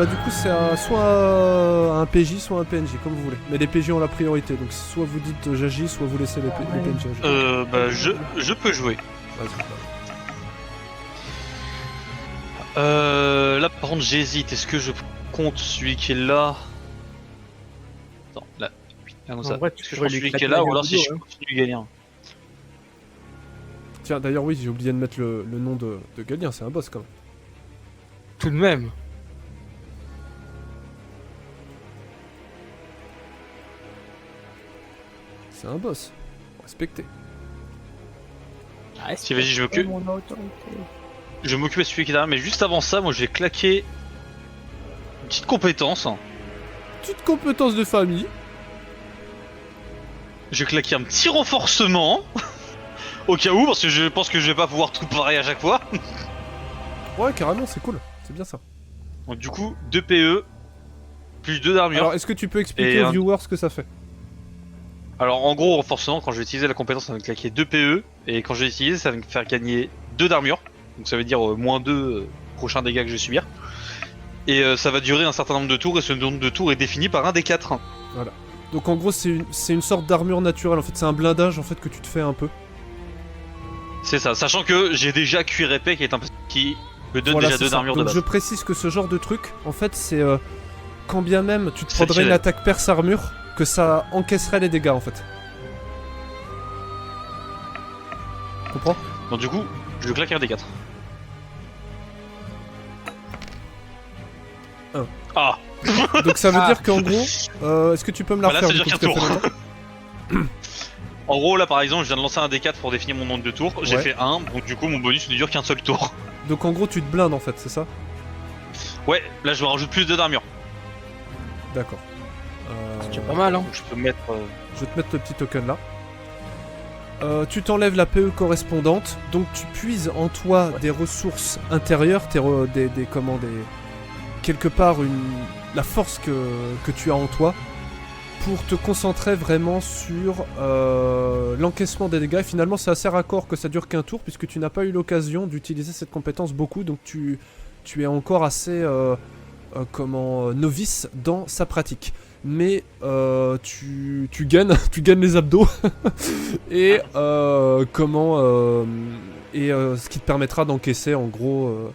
Bah du coup c'est soit un PJ, soit un PNJ, comme vous voulez. Mais les PJ ont la priorité, donc soit vous dites j'agis, soit vous laissez les PNJ agir. Bah je peux jouer. Vas-y. Là par contre j'hésite, est-ce que je compte celui qui est là? Attends, là, comme ça. En vrai, Est-ce tu que je pourrais prends lui celui qui est claquer là la ou alors gueule si au je dos, continue Galien? Tiens, d'ailleurs oui, j'ai oublié de mettre le nom de Galien, c'est un boss quand même. Tout de même. C'est un boss. Respectez. Si vas-y, je m'occupe. Je m'occupe de celui qui est derrière, mais juste avant ça, moi je vais claquer une petite compétence. Petite compétence de famille. Je vais claquer un petit renforcement. Au cas où, parce que je pense que je vais pas pouvoir tout pareil à chaque fois. Ouais, carrément, c'est cool. C'est bien ça. Donc du coup, 2 PE, plus 2 d'armure. Alors, est-ce que tu peux expliquer Et aux un- viewers ce que ça fait? Alors en gros, renforcement, quand je vais utiliser la compétence, ça va me claquer 2 PE. Et quand je vais l'utiliser, ça va me faire gagner 2 d'armure. Donc ça veut dire moins 2 prochains dégâts que je vais subir. Et ça va durer un certain nombre de tours, et ce nombre de tours est défini par un des 4. Donc en gros, c'est une sorte d'armure naturelle. En fait, c'est un blindage en fait que tu te fais un peu. C'est ça, sachant que j'ai déjà cuir épais qui est un qui me donne Voilà, déjà c'est 2 ça. d'armure de Donc base. je précise que ce genre de truc, en fait, c'est quand bien même tu te C'est prendrais une tiré. attaque perce armure, que ça encaisserait les dégâts en fait. Comprends? Donc du coup, je claque un des 4. Un. Ah. Donc ça veut Ah. dire qu'en gros, est-ce que tu peux me la Bah là, refaire ça du dure coup, qu'un parce que ça tour. fait longtemps. En gros, là par exemple, je viens de lancer un D4 pour définir mon nombre de tours. J'ai Ouais. fait 1, donc du coup, mon bonus ne dure qu'un seul tour. Donc en gros, tu te blindes en fait, c'est ça? Ouais, là je me rajoute plus de d'armure. D'accord. C'est déjà pas mal, hein. Donc je peux mettre. Je vais te mettre le petit token là. Tu t'enlèves la PE correspondante, donc tu puises en toi des ressources intérieures, quelque part la force que tu as en toi, pour te concentrer vraiment sur l'encaissement des dégâts. Et finalement, c'est assez raccord que ça dure qu'un tour, puisque tu n'as pas eu l'occasion d'utiliser cette compétence beaucoup, donc tu es encore assez novice dans sa pratique. Mais tu gagnes, tu gagnes les abdos et ce qui te permettra d'encaisser en gros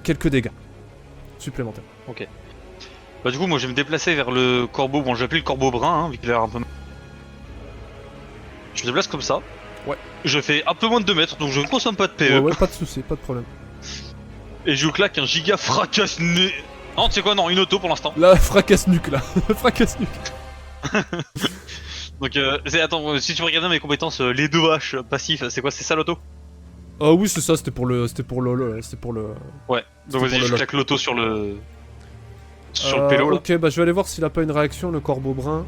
quelques dégâts supplémentaires. Bah du coup, moi je vais me déplacer vers le corbeau. Bon, je vais appeler le corbeau brun, hein, vu qu'il a l'air un peu. Je me déplace comme ça. Ouais. Je fais un peu moins de 2 mètres, donc je ne consomme pas de PE. Ouais, pas de soucis, pas de problème. Et je claque un giga fracasse-nez. Non, tu sais quoi, non, une auto pour l'instant. Là, fracasse nuque là, fracasse nuque. Donc, attends, si tu regardes mes compétences, les 2 vaches passifs, c'est quoi, c'est ça l'auto? Ah oui, c'est ça, c'était pour le. Ouais, donc vas-y, pour je le claque l'auto sur le. Sur le pélo là. Ok, bah je vais aller voir s'il a pas une réaction, le corbeau brun.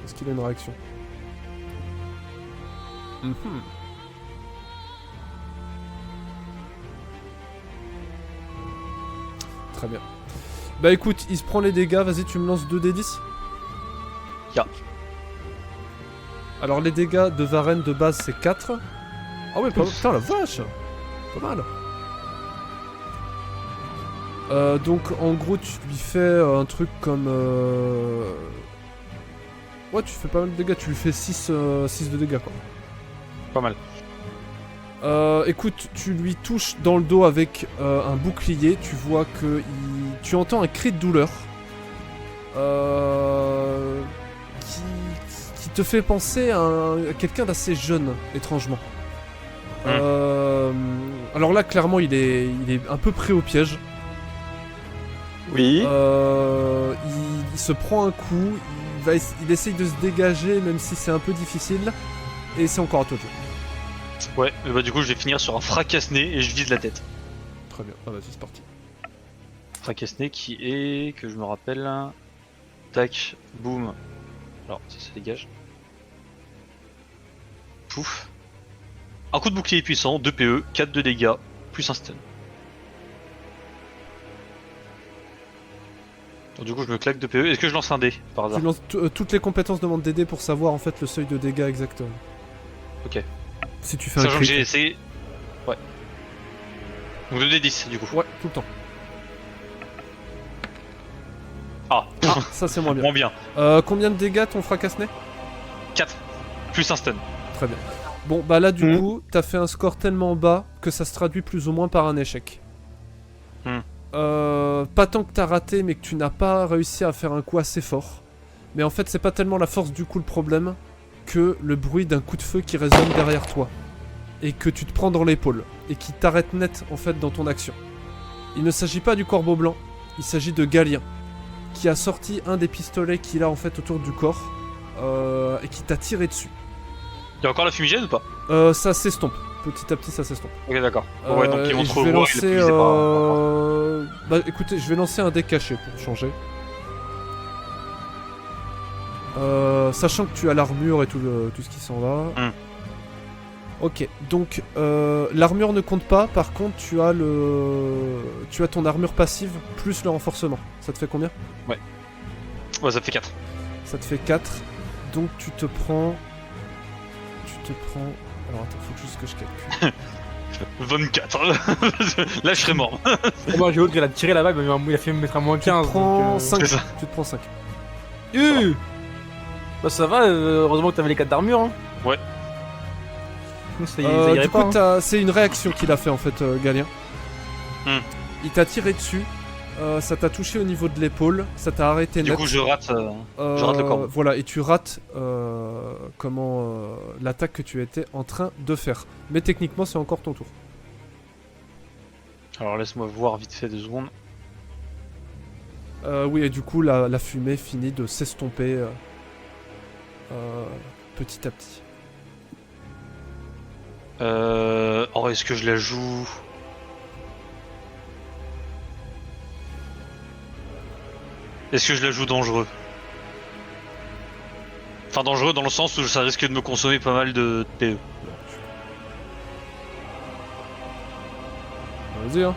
Est-ce qu'il a une réaction? Mhm. Très bien. Bah écoute, il se prend les dégâts, vas-y tu me lances 2d10. Ya. Alors les dégâts de Varenne de base c'est 4. Ah ouais, putain la vache. Pas mal. Donc en gros tu lui fais un truc comme... Ouais tu fais pas mal de dégâts, tu lui fais 6 de dégâts quoi. Pas mal. Écoute, tu lui touches dans le dos avec un bouclier, tu vois que tu entends un cri de douleur qui te fait penser à quelqu'un d'assez jeune, étrangement. Alors là, clairement, il est un peu prêt au piège. Oui. Il se prend un coup, il essaye de se dégager, même si c'est un peu difficile, et c'est encore à toi de jouer. Ouais, bah du coup, je vais finir sur un fracasse-nez et je vise la tête. Très bien, ah vas-y, c'est parti. Fracasse-nez qui est, que je me rappelle. Tac, boum. Alors, ça dégage. Pouf. Un coup de bouclier puissant, 2 PE, 4 de dégâts, plus un stun. Donc, du coup, je me claque 2 PE. Est-ce que je lance un dé par hasard? Tu lances toutes les compétences demandent d'aider pour savoir en fait le seuil de dégâts exactement. Ok. Si tu fais un Sachant que crit. j'ai essayé. Ouais. Donc 2d10 du coup. Ouais, tout le temps. Ça c'est moins bien. Moins bien. Combien de dégâts ton fracasse-nez? 4. Plus un stun. Très bien. Bon, bah là, du coup, t'as fait un score tellement bas que ça se traduit plus ou moins par un échec. Pas tant que t'as raté, mais que tu n'as pas réussi à faire un coup assez fort. Mais en fait, c'est pas tellement la force du coup le problème que le bruit d'un coup de feu qui résonne derrière toi. Et que tu te prends dans l'épaule. Et qui t'arrête net, en fait, dans ton action. Il ne s'agit pas du corbeau blanc, il s'agit de Galien, qui a sorti un des pistolets qu'il a en fait autour du corps, et qui t'a tiré dessus. Y'a encore la fumigène ou pas? Ça s'estompe. Petit à petit, ça s'estompe. Ok, d'accord. Bon, ouais, donc ils vont je te vais revoir. lancer. Bah écoutez, je vais lancer un dé caché pour changer. Sachant que tu as l'armure et tout ce qui s'en va. Ok, donc l'armure ne compte pas. Par contre, tu as ton armure passive plus le renforcement. Ça te fait combien? Ouais, ça fait 4. Ça te fait 4. Donc tu te prends. Alors attends, faut juste que je calcule. 24. Là, je serais mort. Moi, j'ai l'autre, il a tiré là-bas, il a fait me mettre à moins 15. Tu te prends donc, 5. c'est ça. Tu te prends 5. Bah, ça va, heureusement que t'avais les 4 d'armure. Hein. Ouais. Ça irait du pas. coup, c'est une réaction qu'il a fait en fait, Galien. Il t'a tiré dessus. Ça t'a touché au niveau de l'épaule, ça t'a arrêté net. Du coup, je rate le corbeau. Voilà, et tu rates l'attaque que tu étais en train de faire. Mais techniquement, c'est encore ton tour. Alors, laisse-moi voir vite fait 2 secondes. Oui, et du coup, la fumée finit de s'estomper petit à petit. Oh, est-ce que je la joue? Est-ce que je la joue dangereux? Enfin, dangereux dans le sens où ça risque de me consommer pas mal de PE. Vas-y, hein.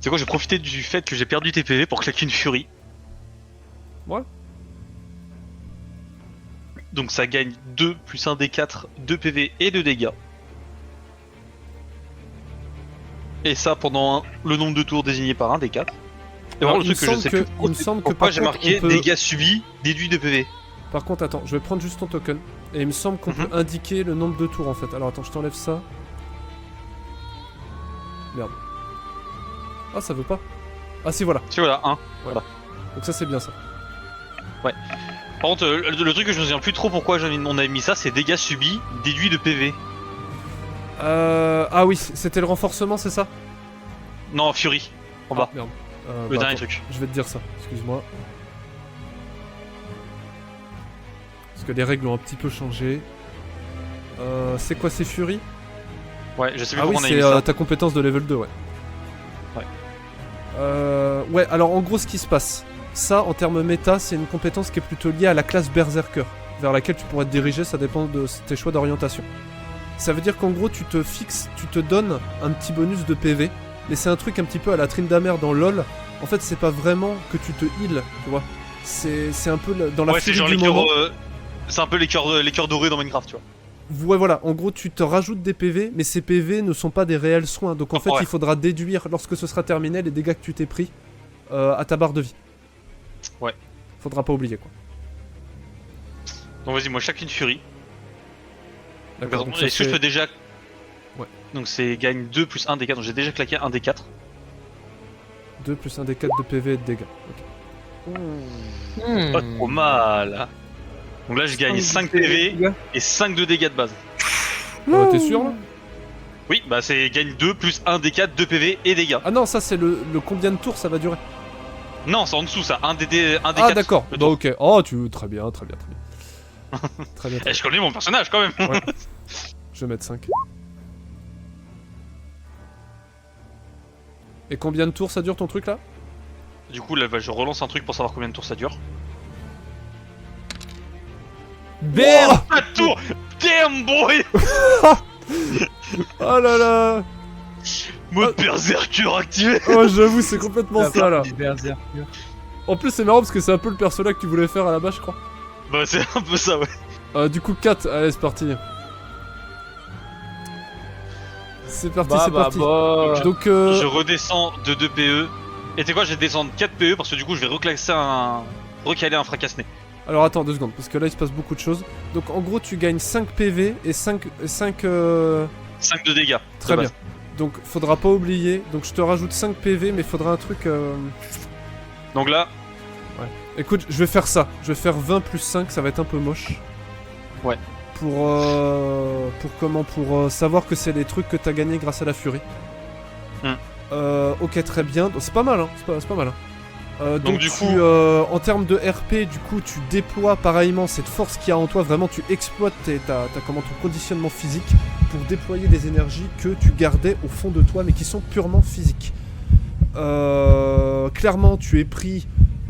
C'est quoi, j'ai profité du fait que j'ai perdu tes PV pour claquer une furie. Ouais. Donc ça gagne 2 plus 1 D4, 2 PV et 2 dégâts. Et ça pendant le nombre de tours désigné par un D4. Et Alors, vraiment, le truc que je sais plus il me semble que pourquoi par j'ai contre, marqué on peut- dégâts subis déduits de PV. Par contre, attends, je vais prendre juste ton token. Et il me semble qu'on peut indiquer le nombre de tours en fait. Alors attends, je t'enlève ça. Merde. Ah, ça veut pas. Ah si, voilà. Si voilà, 1. Donc ça, c'est bien ça. Par contre, le truc que je me souviens plus trop pourquoi on avait mis ça, c'est dégâts subis déduits de PV. Ah oui, c'était le renforcement, c'est ça? Non, Fury, en bas. Merde. Le Bah, dernier attends, truc. je vais te dire ça, excuse-moi. Parce que les règles ont un petit peu changé. C'est quoi, c'est Fury? Ouais, je sais plus Ah oui, pourquoi on a c'est mis ça. ta compétence de level 2, ouais. Ouais, alors en gros, ce qui se passe, ça en termes méta, c'est une compétence qui est plutôt liée à la classe Berserker, vers laquelle tu pourrais te diriger, ça dépend de tes choix d'orientation. Ça veut dire qu'en gros, tu te fixes, tu te donnes un petit bonus de PV, mais c'est un truc un petit peu à la Tryndamere dans LoL. En fait, c'est pas vraiment que tu te heal, tu vois. C'est un peu dans la Ouais, c'est furie genre du les moment. cœurs. C'est un peu les cœurs dorés dans Minecraft, tu vois. Ouais, voilà, en gros, tu te rajoutes des PV, mais ces PV ne sont pas des réels soins. Donc en fait, Ouais. il faudra déduire, lorsque ce sera terminé, les dégâts que tu t'es pris à ta barre de vie. Ouais. Faudra pas oublier, quoi. Donc vas-y, moi je claque une furie. D'accord, donc ça Est-ce que je fait- peux déjà. Ouais. Donc c'est gagne 2 plus 1 D4, donc j'ai déjà claqué un D4. 2 plus 1 des 4 de PV et de dégâts. Ok. Pas trop mal. Hein. Donc là je gagne 5 PV et 5 de dégâts de base. T'es sûr là? Oui, bah c'est gagne 2 plus 1 D4, 2 PV et dégâts. Ah non, ça c'est le combien de tours ça va durer? Non, c'est en dessous ça, 1 D4. Ah d'accord, le bah tour. ok. Oh, très bien, très bien, très bien. Très bien, très Eh, je connais mon personnage quand même. Ouais. Je vais mettre 5. Et combien de tours ça dure ton truc là? Du coup là bah, je relance un truc pour savoir combien de tours ça dure. Bam! 4 tours. Damn boy. Oh là là. Mode berserker activé. Oh j'avoue, c'est complètement ça là. Berserker. En plus c'est marrant parce que c'est un peu le perso là que tu voulais faire à la base je crois. Bah c'est un peu ça ouais. Du coup 4, allez c'est parti. C'est parti, Bah, c'est bah, parti. bah. Donc Je redescends de 2 PE Et tu sais quoi, je vais descendre 4 PE parce que du coup, je vais recaler un fracasse-nez. Alors attends 2 secondes, parce que là il se passe beaucoup de choses. Donc en gros tu gagnes 5 PV et 5... 5 de dégâts. Très de bien. base. Donc faudra pas oublier, donc je te rajoute 5 PV mais faudra un truc... Donc là, Écoute, je vais faire ça, je vais faire 20 plus 5, ça va être un peu moche. Ouais. Pour savoir que c'est les trucs que t'as gagné grâce à la furie. Ok très bien, c'est pas mal hein, c'est pas mal hein. Donc du tu, coup- en termes de RP, du coup, tu déploies pareillement cette force qu'il y a en toi. Vraiment, tu exploites ton conditionnement physique pour déployer des énergies que tu gardais au fond de toi, mais qui sont purement physiques. Clairement, tu es pris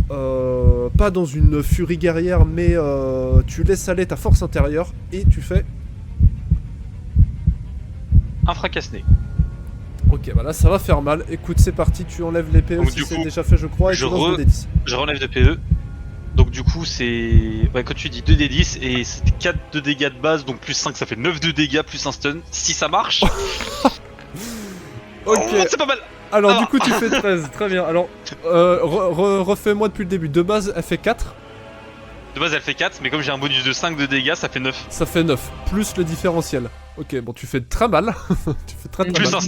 pas dans une furie guerrière, mais tu laisses aller ta force intérieure et tu fais. un fracasse-nez. Ok, bah là ça va faire mal. Écoute, c'est parti, tu enlèves les PE Donc, si du c'est coup, déjà fait, je crois, et je tu lances 2d10. Je relève de PE. Donc du coup, c'est... Ouais, quand tu dis 2d10 et c'est 4 de dégâts de base, donc plus 5, ça fait 9 de dégâts, plus un stun. Si ça marche... Ok. Oh, c'est pas mal. Alors Alors. du coup tu fais 13, très bien. Alors refais-moi depuis le début. De base elle fait 4, De base, elle fait 4, mais comme j'ai un bonus de 5 de dégâts, ça fait 9. ça fait 9, plus le différentiel. Ok, bon tu fais très mal. Tu fais très Plus mal.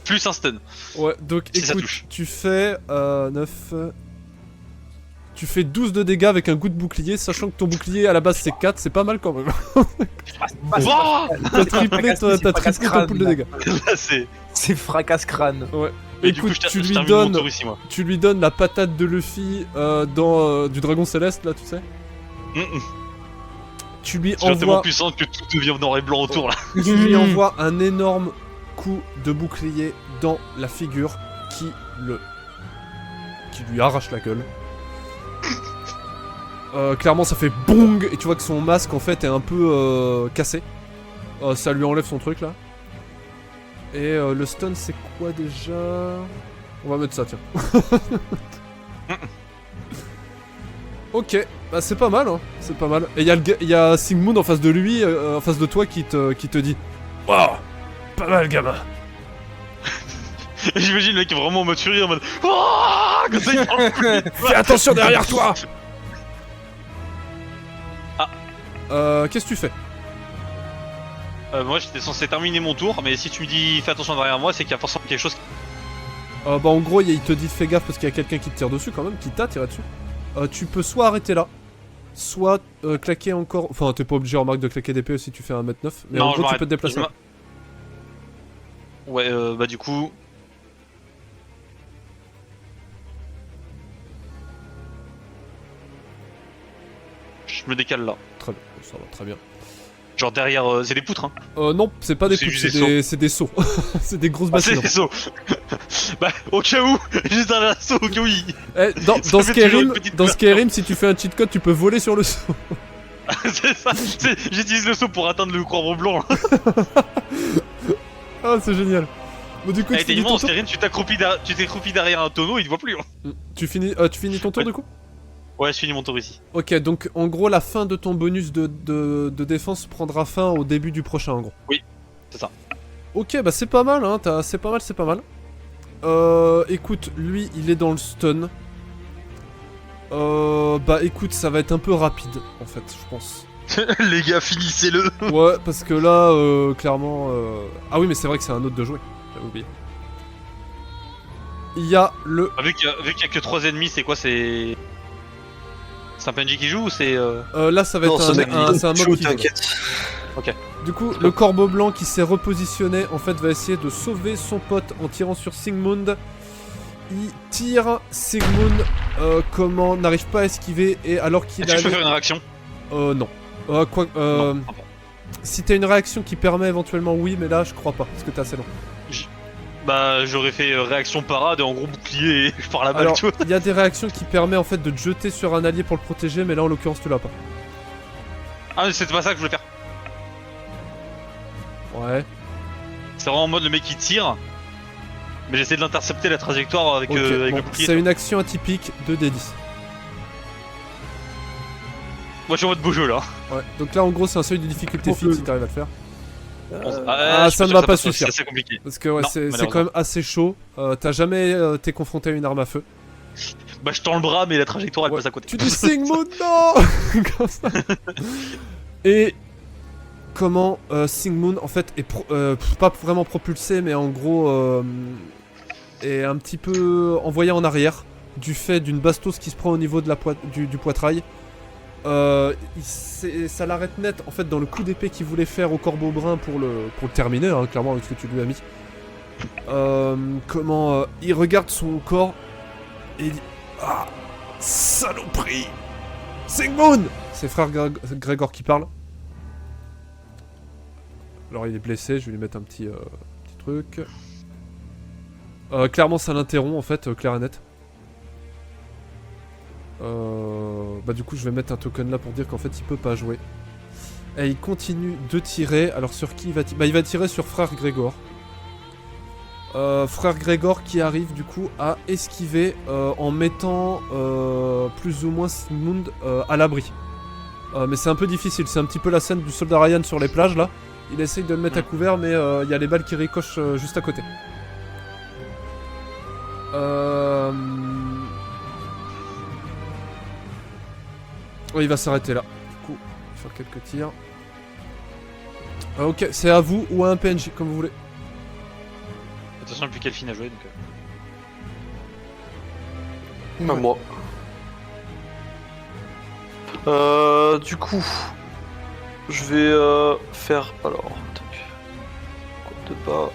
Plus un stun. Ouais, donc Si ça écoute, touche. tu fais 9... Tu fais 12 de dégâts avec un coup de bouclier, sachant que ton bouclier à la base c'est 4, c'est pas mal quand même. Wouah. T'as triplé ton pool de dégâts. Là, c'est... C'est fracasse-crâne. Ouais. Et du coup, Écoute, je termine mon tour ici, moi. tu lui donnes la patate de Luffy dans du dragon céleste là, tu sais. Tu lui C'est tellement envoies... puissante que tout devient noir et blanc autour, là. Tu lui envoies un énorme coup de bouclier dans la figure qui lui arrache la gueule. Clairement ça fait bong et tu vois que son masque en fait est un peu cassé. Ça lui enlève son truc là. Et le stun c'est quoi déjà? On va mettre ça tiens. Ok, bah c'est pas mal hein, c'est pas mal. Et il y a Sigmund en face de lui, en face de toi qui te dit waouh, pas mal gamin. J'imagine le mec est vraiment en mode furie, en mode... Wouah. Comme ça, il parle. Fais attention derrière toi. Ah. Qu'est-ce que tu fais? Moi, j'étais censé terminer mon tour, mais si tu me dis fais attention derrière moi, c'est qu'il y a forcément quelque chose... Bah en gros il te dit fais gaffe parce qu'il y a quelqu'un qui te tire dessus quand même, qui t'a tiré dessus. Tu peux soit arrêter là, soit claquer encore... Enfin t'es pas obligé en marque de claquer des PE si tu fais 1m9, mais Non, en je gros tu m'arrête. peux te déplacer. Ouais, bah du coup... Je me décale là. Très bien, ça va très bien. Genre derrière... c'est des poutres, hein. Non, c'est pas des C'est poutres, juste c'est des sauts. C'est des grosses Ah, c'est bassines. des sauts. Bah, au cas où, juste un assaut au cas où il... Eh, dans Ça fait toujours Skyrim, une petite dans peur. Skyrim, si tu fais un cheat code, tu peux voler sur le saut. C'est ça, j'utilise le saut pour atteindre le corbeau blanc. Ah, c'est génial. Bon, du coup, Eh, tu finis techniquement, ton en tour. Skyrim, tu t'accroupis derrière un tonneau, il te voit plus. Hein. Tu finis ton tour Ouais. du coup. Ouais, je finis mon tour ici. Ok, donc en gros, la fin de ton bonus de défense prendra fin au début du prochain, en gros. Oui, c'est ça. Ok, bah c'est pas mal, hein, c'est pas mal, c'est pas mal. Écoute, lui, il est dans le stun. Bah écoute, ça va être un peu rapide, en fait, je pense. Les gars, finissez-le. Ouais, parce que là, clairement... Ah oui, mais c'est vrai que c'est un autre de jouer, j'avais oublié. Il y a le... Vu qu'il y a que 3 ennemis, c'est quoi? C'est un PNJ qui joue ou c'est... là, ça va Non, être c'est un mob qui joue. t'inquiète. Du coup, le corbeau blanc qui s'est repositionné, en fait, va essayer de sauver son pote en tirant sur Sigmund. Il tire, Sigmund, n'arrive pas à esquiver, et alors qu'il Est-ce a... que je peux faire une réaction? Non. Non. Si t'as une réaction qui permet éventuellement, oui, mais là, je crois pas, parce que t'es assez long. Bah, j'aurais fait réaction parade et en gros bouclier et je pars la balle, Alors, tu vois. il y a des réactions qui permettent en fait de te jeter sur un allié pour le protéger, mais là, en l'occurrence, tu l'as pas. Ah, mais c'était pas ça que je voulais faire. Ouais. C'est vraiment en mode le mec qui tire. Mais j'essaie de l'intercepter la trajectoire avec, Ok, avec bon, le bouclier. c'est une action atypique de D10. Moi je suis en mode beau jeu là. Ouais, donc là, en gros, c'est un seuil de difficulté Bon, fixe si t'arrives à le faire. ça ne va pas suffire. C'est assez compliqué. Parce que ouais, Non, c'est malheureusement. quand même assez chaud. T'as jamais été confronté à une arme à feu. Bah je tends le bras mais la trajectoire elle Ouais. passe à côté. Tu dis Sigmund, non. Comme ça. Et comment Sigmund en fait est pas vraiment propulsé, mais en gros est un petit peu envoyé en arrière du fait d'une bastos qui se prend au niveau de du poitrail. Ça l'arrête net en fait dans le coup d'épée qu'il voulait faire au corbeau brun pour le terminer, hein, clairement avec ce que tu lui as mis. Il regarde son corps et il dit ah, saloperie, Sigmund. C'est frère Grégor qui parle. Alors il est blessé, je vais lui mettre un petit truc. Clairement ça l'interrompt en fait, clair et net. Bah du coup je vais mettre un token là pour dire qu'en fait il peut pas jouer. Et il continue de tirer. Alors sur qui il va tirer? Bah il va tirer sur frère Grégor. Frère Grégor qui arrive du coup à esquiver en mettant plus ou moins Sigmund à l'abri. Mais c'est un peu difficile, c'est un petit peu la scène du soldat Ryan sur les plages là. Il essaye de le mettre à couvert mais il y a les balles qui ricochent juste à côté. Il va s'arrêter là. Du coup, faire quelques tirs. Ok, c'est à vous ou à un PNJ, comme vous voulez. Attention, depuis quelle fin a joué donc. Bah, moi. Du coup, je vais faire. Alors, tac. Compte pas.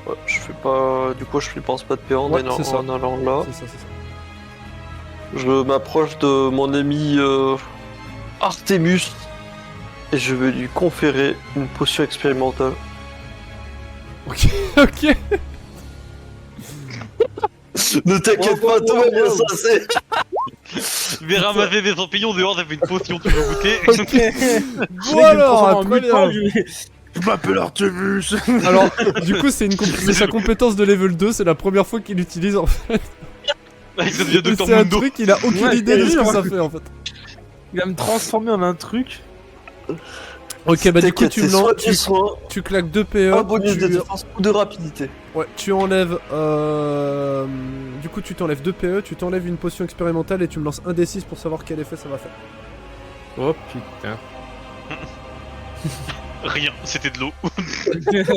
Ouais, je fais pas. Du coup, je pense pas de PA en Ouais, c'est ça. allant là. C'est ça, c'est ça. Je m'approche de mon ami Artemus et je vais lui conférer une potion expérimentale. Ok, ok. Ne t'inquiète pas, tout va bien ça, c'est. Vera m'a fait des champignons dehors, t'as fait une potion, tu veux goûter? Bon alors, très bien. Je m'appelle Artemus. Alors, du coup, c'est sa compétence de level 2, c'est la première fois qu'il l'utilise en fait. Ça devient Et Dr c'est un Mundo. truc, il a aucune Ouais, idée de ce que ouais. ça fait en fait. Il va me transformer en un truc. Ok, bah du coup, T'inquiète, tu c'est me soit lances, du soin, tu claques 2 PE. un bonus de tu... défense ou de rapidité. Ouais, tu enlèves. Du coup, tu t'enlèves 2 PE, tu t'enlèves une potion expérimentale et tu me lances un D6 pour savoir quel effet ça va faire. Oh putain. Rien, c'était de l'eau.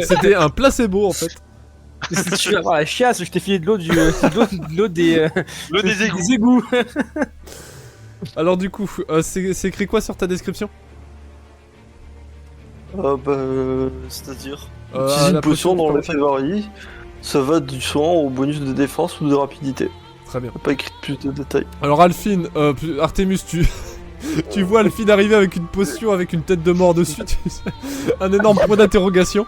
C'était un placebo en fait. Tu vas voir la chiasse, je t'ai filé de l'eau de l'eau des L'eau des égouts. des égouts. Alors, du coup, c'est écrit quoi sur ta description? C'est-à-dire À utiliser la une potion dont expérimentale. l'effet varie, ça va du soin au bonus de défense ou de rapidité. Très bien. Pas écrit plus de détails. Alors, Alphine, Artemus, tu vois Alphine arriver avec une potion avec une tête de mort dessus, tu sais. Un énorme point d'interrogation.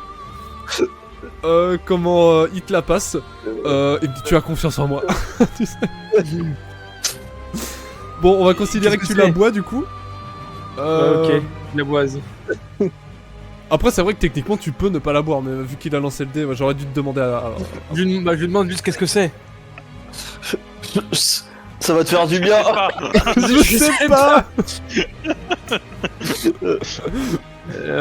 Comment il te la passe et me dit tu as confiance en moi. Tu sais. Bon, on va considérer que Qu'est-ce tu que la c'est bois du coup. Ok, la boise. Après, c'est vrai que techniquement tu peux ne pas la boire, mais vu qu'il a lancé le dé, j'aurais dû te demander à... Je lui demande juste qu'est-ce que c'est. Ça va te faire du bien. Je sais pas.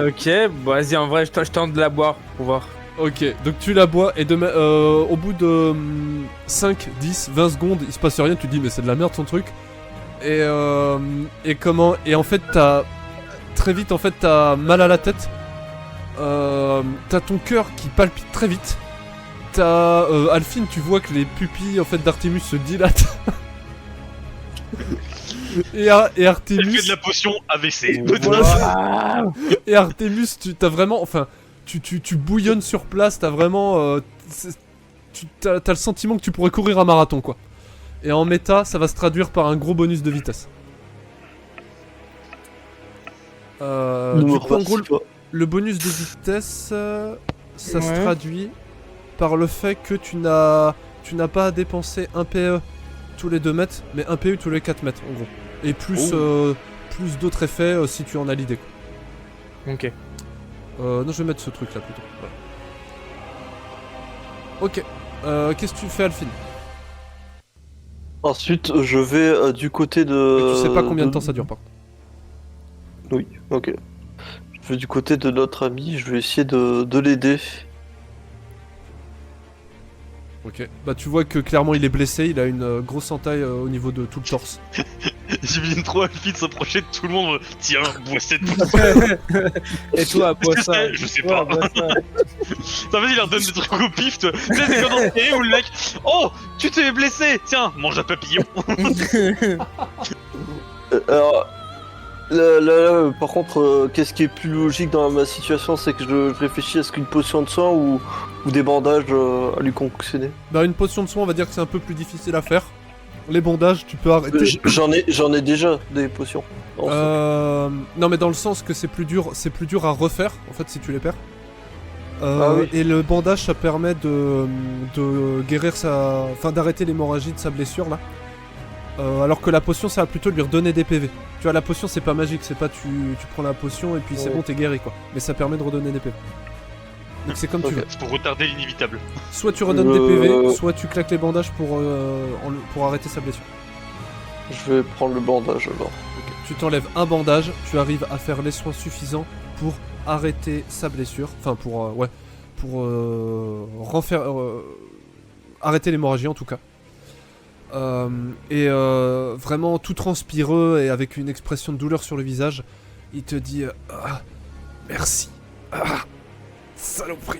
Ok, bon, vas-y, en vrai, je tente de la boire pour voir. Ok, donc tu la bois et au bout de 5, 10, 20 secondes, il se passe rien, tu te dis mais c'est de la merde son truc. Et en fait très vite en fait t'as mal à la tête. T'as ton cœur qui palpite très vite. T'as Alphine, tu vois que les pupilles en fait d'Artemus se dilatent. et Elle fait Artemus de la potion AVC. voilà. Et Artemus, t'as vraiment, enfin, tu bouillonnes sur place, t'as vraiment, t'as le sentiment que tu pourrais courir un marathon, quoi. Et en méta, ça va se traduire par un gros bonus de vitesse. Du coup, en gros, le bonus de vitesse, ça se Ouais. traduit par le fait que tu n'as pas à dépenser un PE tous les 2 mètres, mais un PE tous les 4 mètres, en gros. Et plus, plus d'autres effets si tu en as l'idée, quoi. Ok. Non, je vais mettre ce truc là plutôt. Voilà. Ok. Qu'est-ce que tu fais, Alphine? Ensuite, je vais du côté de. Tu sais pas combien de temps ça dure, par contre. Oui, ok. Je je vais du côté de notre ami, je vais essayer de l'aider. Ok. Bah tu vois que clairement il est blessé, il a une grosse entaille au niveau de tout le torse. J'imagine trop Alfie de s'approcher de tout le monde. Tiens, bois cette Et toi, bois Qu'est-ce que ça. c'est Je sais Toi, pas. bois ça. Ça veut dire il leur donne des trucs au pif. Tu sais, c'est comme dans le série où le mec. Oh, tu t'es blessé. Tiens, mange un papillon. Alors, là, par contre, qu'est-ce qui est plus logique dans ma situation, c'est que je réfléchis à ce qu'une potion de soin ou des bandages à lui concoctionner. Bah une potion de soin, on va dire que c'est un peu plus difficile à faire. Les bandages, tu peux arrêter. J'en ai déjà des potions. Non mais dans le sens que c'est plus dur à refaire en fait si tu les perds. Ah oui. Et le bandage ça permet de guérir enfin d'arrêter l'hémorragie de sa blessure là. Alors que la potion ça va plutôt lui redonner des PV. Tu vois la potion c'est pas magique, c'est pas tu prends la potion et puis c'est Ouais. bon t'es guéri quoi. Mais ça permet de redonner des PV. Donc c'est comme tu Ok. veux. C'est pour retarder l'inévitable. Soit tu redonnes des PV, soit tu claques les bandages pour arrêter sa blessure. Je vais prendre le bandage alors. Ok. Tu t'enlèves un bandage, tu arrives à faire les soins suffisants pour arrêter sa blessure. Enfin pour arrêter l'hémorragie en tout cas. Vraiment tout transpireux et avec une expression de douleur sur le visage, il te dit ah, merci. Ah, saloperie.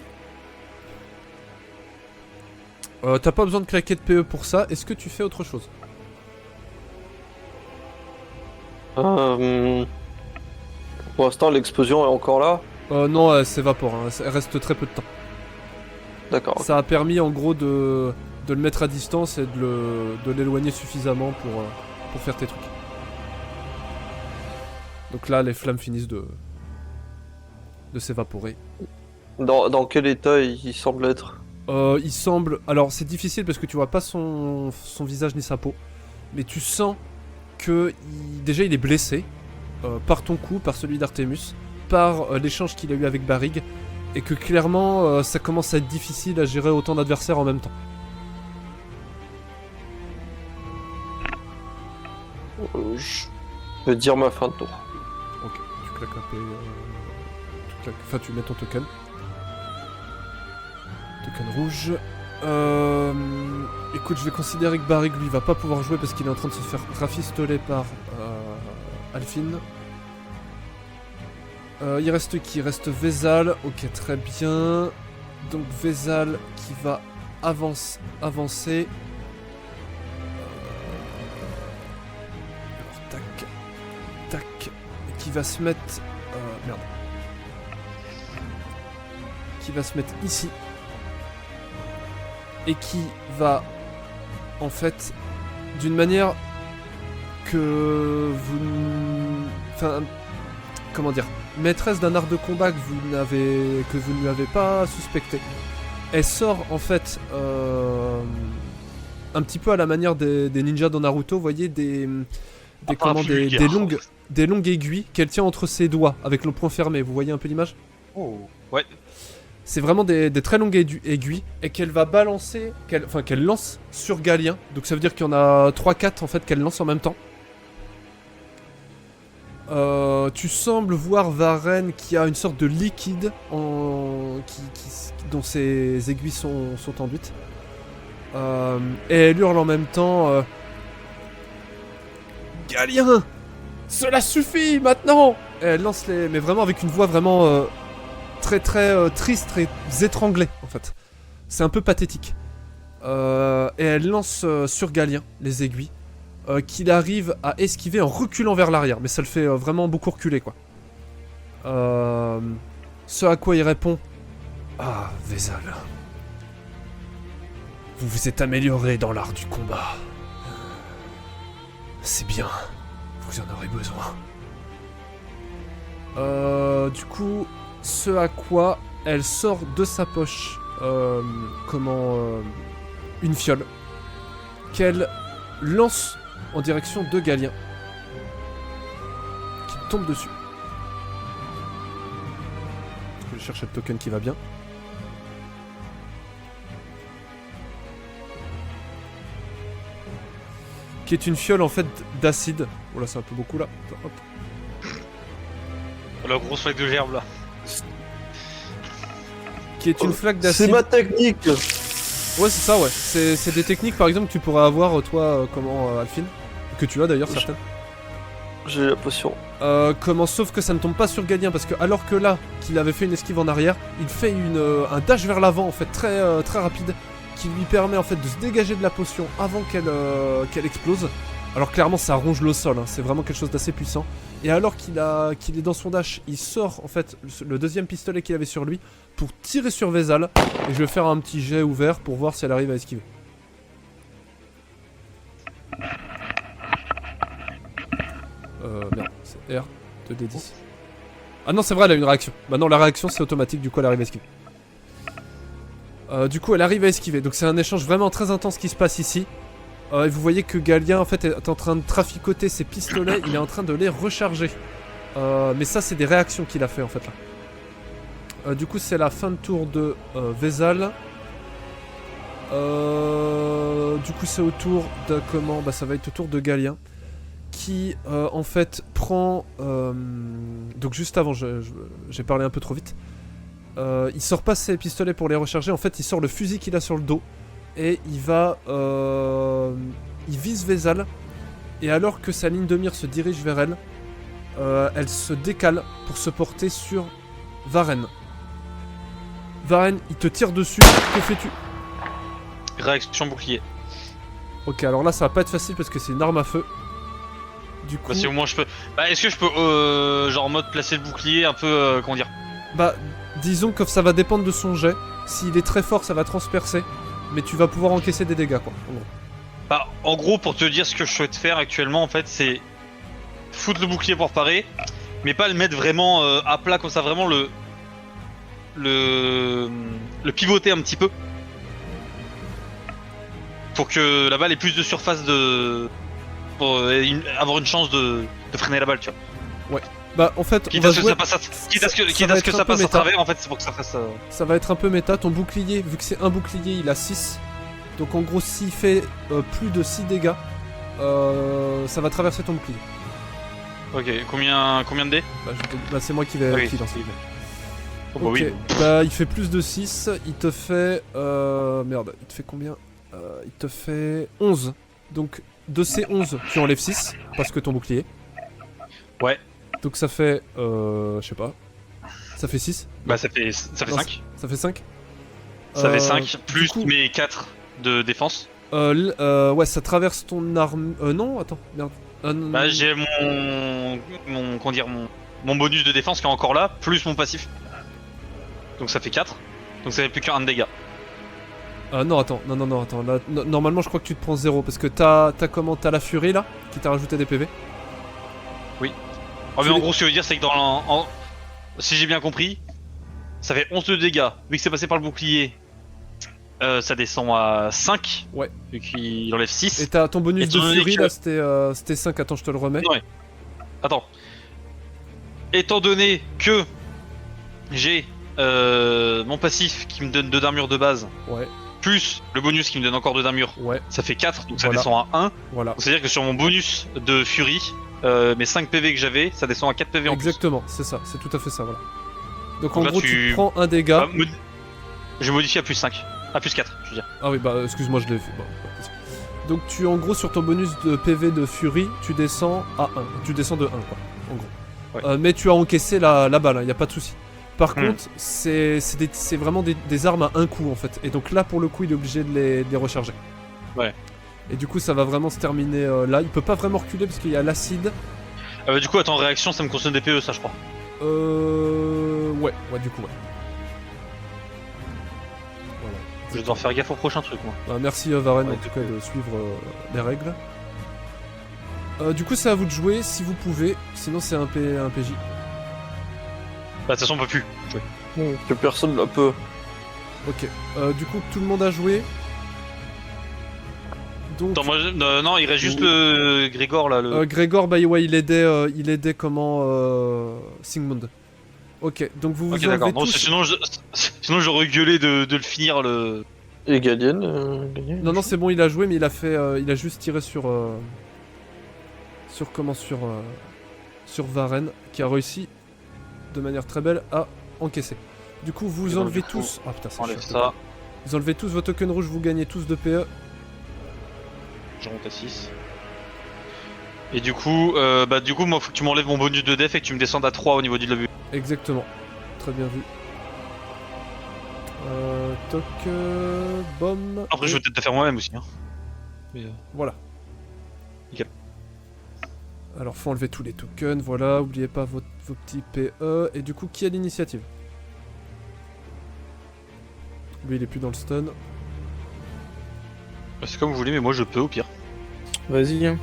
T'as pas besoin de claquer de PE pour ça, est-ce que tu fais autre chose? Pour l'instant, l'explosion est encore là. Non, elle s'évapore, hein, elle reste très peu de temps. D'accord. Ça a permis en gros de le mettre à distance et de l'éloigner suffisamment pour faire tes trucs. Donc là, les flammes finissent de s'évaporer. Dans quel état il semble être? Il semble... Alors c'est difficile parce que tu vois pas son visage ni sa peau. Mais tu sens que déjà il est blessé par ton coup, par celui d'Artemus, par l'échange qu'il a eu avec Barrig. Et que clairement ça commence à être difficile à gérer autant d'adversaires en même temps. Je vais dire ma fin de tour. Ok, tu claques un peu... Enfin tu mets ton token. Token rouge. Écoute, je vais considérer que Barrig lui va pas pouvoir jouer parce qu'il est en train de se faire rafistoler par Alphine. Il reste qui? Il reste Vézal. Ok, très bien. Donc Vézal qui va avancer. Alors tac, tac, et qui va se mettre. Merde. Qui va se mettre ici. Et qui va, en fait, d'une manière que vous... Enfin, comment dire, maîtresse d'un art de combat que vous ne lui avez pas suspecté. Elle sort, en fait, un petit peu à la manière des ninjas dans Naruto, vous voyez, des longues aiguilles qu'elle tient entre ses doigts, avec le poing fermé. Vous voyez un peu l'image? Oh. Ouais. C'est vraiment des très longues aiguilles et qu'elle va balancer, qu'elle lance sur Galien. Donc ça veut dire qu'il y en a 3-4 en fait qu'elle lance en même temps. Tu sembles voir Varenne qui a une sorte de liquide dont ses aiguilles sont enduites. Et elle hurle en même temps Galien, cela suffit maintenant. Et elle lance mais vraiment avec une voix vraiment... très triste, très étranglée en fait. C'est un peu pathétique. Et elle lance sur Galien les aiguilles, qu'il arrive à esquiver en reculant vers l'arrière, mais ça le fait vraiment beaucoup reculer quoi. Ce à quoi il répond: ah, Vézal, vous vous êtes amélioré dans l'art du combat. C'est bien, vous en aurez besoin. Du coup, ce à quoi elle sort de sa poche une fiole qu'elle lance en direction de Galien qui tombe dessus. Je cherche le token qui va bien. Qui est une fiole en fait d'acide. Oh là, c'est un peu beaucoup là. Hop. La grosse flaque de gerbe là. Qui est une flaque C'est d'acide. ma technique. Ouais, c'est ça, ouais. C'est des techniques, par exemple, que tu pourrais avoir, toi, Alphine. Que tu as d'ailleurs, Oui. certaines. J'ai la potion. Sauf que ça ne tombe pas sur Galien, parce que alors que là, qu'il avait fait une esquive en arrière, il fait un dash vers l'avant, en fait, très rapide, qui lui permet, en fait, de se dégager de la potion avant qu'elle explose. Alors clairement, ça ronge le sol, hein, c'est vraiment quelque chose d'assez puissant. Et alors qu'il est dans son dash, il sort, en fait, le deuxième pistolet qu'il avait sur lui, pour tirer sur Vézal, et je vais faire un petit jet ouvert pour voir si elle arrive à esquiver. Merde, c'est R, 2D10. Ah non, c'est vrai, elle a une réaction. Bah non, la réaction c'est automatique, du coup elle arrive à esquiver. Du coup elle arrive à esquiver, donc c'est un échange vraiment très intense qui se passe ici. Et vous voyez que Galien en fait est en train de traficoter ses pistolets, il est en train de les recharger. Mais ça c'est des réactions qu'il a fait en fait là. Du coup c'est la fin de tour de Vézal. Du coup c'est au tour de comment. Bah ça va être au tour de Galien. Qui en fait prend... donc juste avant, j'ai parlé un peu trop vite. Il sort pas ses pistolets pour les recharger, en fait il sort le fusil qu'il a sur le dos. Et il va... il vise Vézal. Et alors que sa ligne de mire se dirige vers elle, elle se décale pour se porter sur Varenne. Varenne, il te tire dessus, que fais-tu? Réaction bouclier. Ok, alors là ça va pas être facile parce que c'est une arme à feu. Du coup... Bah, si au moins je peux. Bah, est-ce que je peux, genre en mode placer le bouclier un peu, comment dire? Bah, disons que ça va dépendre de son jet. S'il est très fort, ça va transpercer. Mais tu vas pouvoir encaisser des dégâts, quoi. En gros. Bah, en gros, pour te dire ce que je souhaite faire actuellement, en fait, c'est foutre le bouclier pour parer, mais pas le mettre vraiment à plat comme ça, vraiment le pivoter un petit peu. Pour que la balle ait plus de surface pour avoir une chance de freiner la balle, tu vois. Bah, en fait, Quitte on à va ce que jouer... ça passe va être un peu à méta. travers, en fait, c'est pour que ça fasse. Ça va être un peu méta. Ton bouclier, vu que c'est un bouclier, il a 6. Donc en gros, s'il fait plus de 6 dégâts, ça va traverser ton bouclier. Ok, combien de dés? Bah, c'est moi qui vais Oui. qui lance. Oh, bah Ok, oui. bah il fait plus de 6, il te fait... Merde, il te fait combien? Il te fait 11. Donc de ces 11, tu enlèves 6, parce que ton bouclier. Ouais. Donc ça fait... je sais pas. Ça fait 6. Bah, ça fait Non, 5. Ça fait 5. Ça fait 5, plus du coup- mes 4 de défense. Ouais, ça traverse ton arme... non, attends, merde. Non, Bah, j'ai comment dire, mon bonus de défense qui est encore là, plus mon passif. Donc ça fait 4. Donc ça fait plus qu'un de dégâts. non, attends, non, attends. Là, normalement, je crois que tu te prends 0, parce que t'as T'as la furie, là, qui t'a rajouté des PV. Oh, mais en les- gros, ce que je veux dire, c'est que si j'ai bien compris, ça fait 11 de dégâts. Vu que c'est passé par le bouclier, ça descend à 5. Ouais. Vu qu'il enlève 6. Et t'as ton bonus Et de étant donné furie, que- là, c'était 5. Attends, je te le remets. Ouais. Attends. Étant donné que j'ai mon passif qui me donne 2 d'armure de base, Ouais, plus le bonus qui me donne encore 2 d'armure, ouais, ça fait 4, donc ça Voilà. descend à 1. voilà. Donc c'est-à-dire que sur mon bonus de furie, mes 5 PV que j'avais, ça descend à 4 PV en Exactement, c'est ça, c'est tout à fait ça, voilà. Donc Donc en là, gros, tu prends un dégât. plus. Je modifie à plus 5. À plus 4, je veux dire. Ah oui, bah excuse-moi, je l'ai fait. Bon, ouais, désolé. Donc tu, en gros, sur ton bonus de PV de furie, tu descends à 1. Tu descends de 1, quoi, en gros. Ouais. Mais tu as encaissé la balle, y a pas de souci. Par Hmm. contre, c'est vraiment des armes à un coup, en fait. Et donc là, pour le coup, il est obligé de les recharger. Ouais. Et du coup, ça va vraiment se terminer là. Il peut pas vraiment reculer parce qu'il y a l'acide. Du coup, attends, réaction, ça me consomme des PE, ça, je crois. Ouais, du coup, ouais. Voilà. Je vais devoir faire gaffe au prochain truc, moi. Bah, merci Varenne Ouais, en tout cas de suivre les règles. Du coup c'est à vous de jouer si vous pouvez, sinon c'est un PJ. Bah, de toute façon, on peut plus. Que personne ne peut. Ok, du coup tout le monde a joué. Donc Attends, moi, non, il reste juste le Grégor, là, le... Grégor, bah ouais, il aidait comment Sigmund. Ok, donc vous Ok, vous d'accord. enlevez Non, tous... sinon j'aurais gueulé de le finir, le... Et Galien, Non, c'est bon, il a joué, mais il a fait, il a juste tiré sur Varenne, qui a réussi de manière très belle à encaisser. Du coup, vous Et donc, enlevez du coup, tous... Ah putain, c'est Enlève chiant. ça, Vous enlevez tous vos tokens rouges, vous gagnez tous de PE. je remonte à 6. Et du coup, moi faut que tu m'enlèves mon bonus de def et que tu me descendes à 3 au niveau du level. Exactement. Très bien vu. Toc... Bomb... Après, je vais peut-être te faire moi-même aussi. Hein. Mais, Voilà. Nickel. Alors, faut enlever tous les tokens, voilà. Oubliez pas vos petits PE. Et du coup, qui a l'initiative? Lui, il est plus dans le stun. c'est comme vous voulez, mais moi je peux au pire. Vas-y. Hein.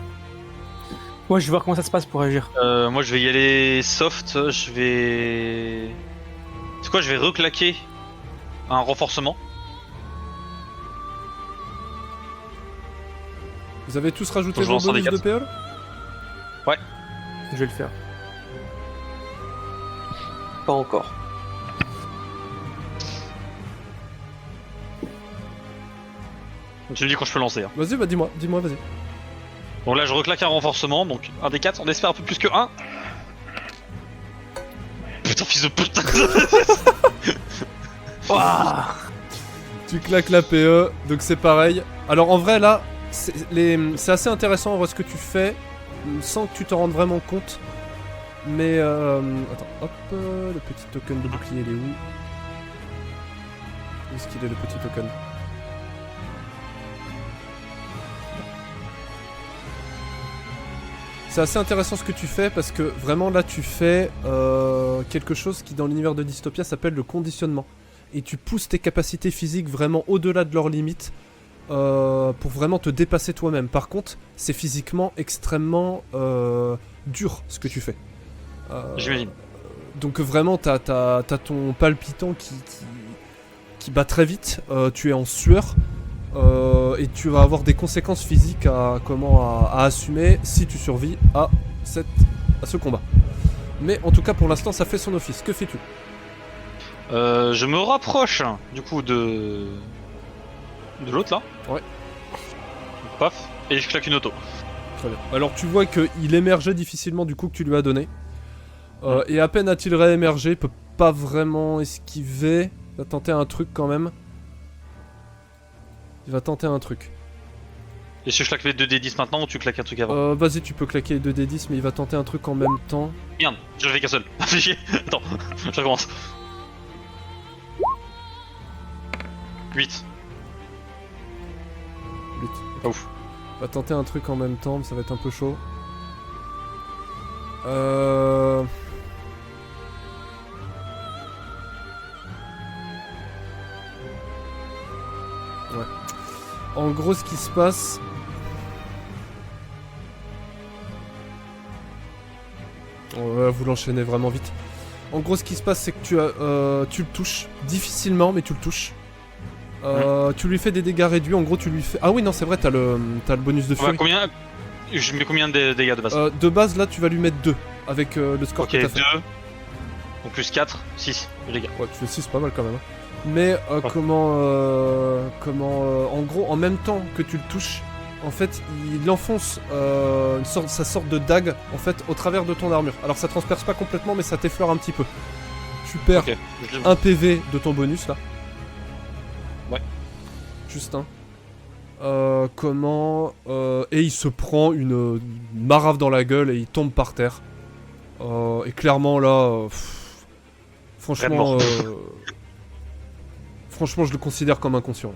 Moi, je vais voir comment ça se passe pour agir. Moi je vais y aller soft, je vais... C'est quoi, je vais reclaquer un renforcement. Vous avez tous rajouté Faut que je vos lance un bonus des de PE là? Je vais le faire. Pas encore. Tu me dis quand je peux lancer. Hein. Vas-y, bah dis-moi, vas-y. Donc là je reclaque un renforcement, donc un des 4, on espère un peu plus que 1. Putain fils de putain. Ouah. Tu claques la PE, donc c'est pareil. Alors en vrai là, c'est assez intéressant en vrai ce que tu fais, sans que tu te rendes vraiment compte. Mais attends, hop, le petit token de bouclier il est où? Où est-ce qu'il est le petit token? C'est assez intéressant ce que tu fais parce que vraiment là tu fais quelque chose qui dans l'univers de Dystopia s'appelle le conditionnement. Et tu pousses tes capacités physiques vraiment au-delà de leurs limites pour vraiment te dépasser toi-même. Par contre, c'est physiquement extrêmement dur ce que tu fais. J'imagine. Donc vraiment t'as ton palpitant qui bat très vite, tu es en sueur. Et tu vas avoir des conséquences physiques à assumer si tu survis à ce combat. Mais en tout cas pour l'instant ça fait son office. Que fais-tu? Je me rapproche du coup de l'autre là. Ouais. Paf, et je claque une auto. Très bien. Alors tu vois qu'il émergeait difficilement du coup que tu lui as donné. Et à peine a-t-il réémergé, il peut pas vraiment esquiver. Il va tenter un truc quand même. Il va tenter un truc. Et si je claque les 2d10 maintenant ou tu claques un truc avant? Vas-y, tu peux claquer les 2d10, mais il va tenter un truc en même temps. Merde, je fais qu'un seul. Fais chier. Attends, je recommence. 8. 8. Pas ouf. Il va tenter un truc en même temps, mais ça va être un peu chaud. Ouais. En gros, ce qui se passe... vous l'enchaînez vraiment vite. En gros, ce qui se passe, c'est que tu le touches difficilement, mais tu le touches. Tu lui fais des dégâts réduits. En gros, tu lui fais. Ah oui, non, c'est vrai, t'as le bonus de furie. Combien? Je mets combien de dégâts de base? De base, là, tu vas lui mettre 2 avec le score ok, que t'as fait. 2. Donc plus 4, 6 de dégâts. Ouais, tu fais 6, pas mal quand même. Hein. Mais en gros, en même temps que tu le touches, en fait, il enfonce sa sorte de dague en fait au travers de ton armure. Alors ça transperce pas complètement, mais ça t'effleure un petit peu. Tu perds Ok. un PV de ton bonus là. Ouais. Juste un. Et il se prend une marave dans la gueule et il tombe par terre. Et clairement là, franchement, franchement, je le considère comme inconscient.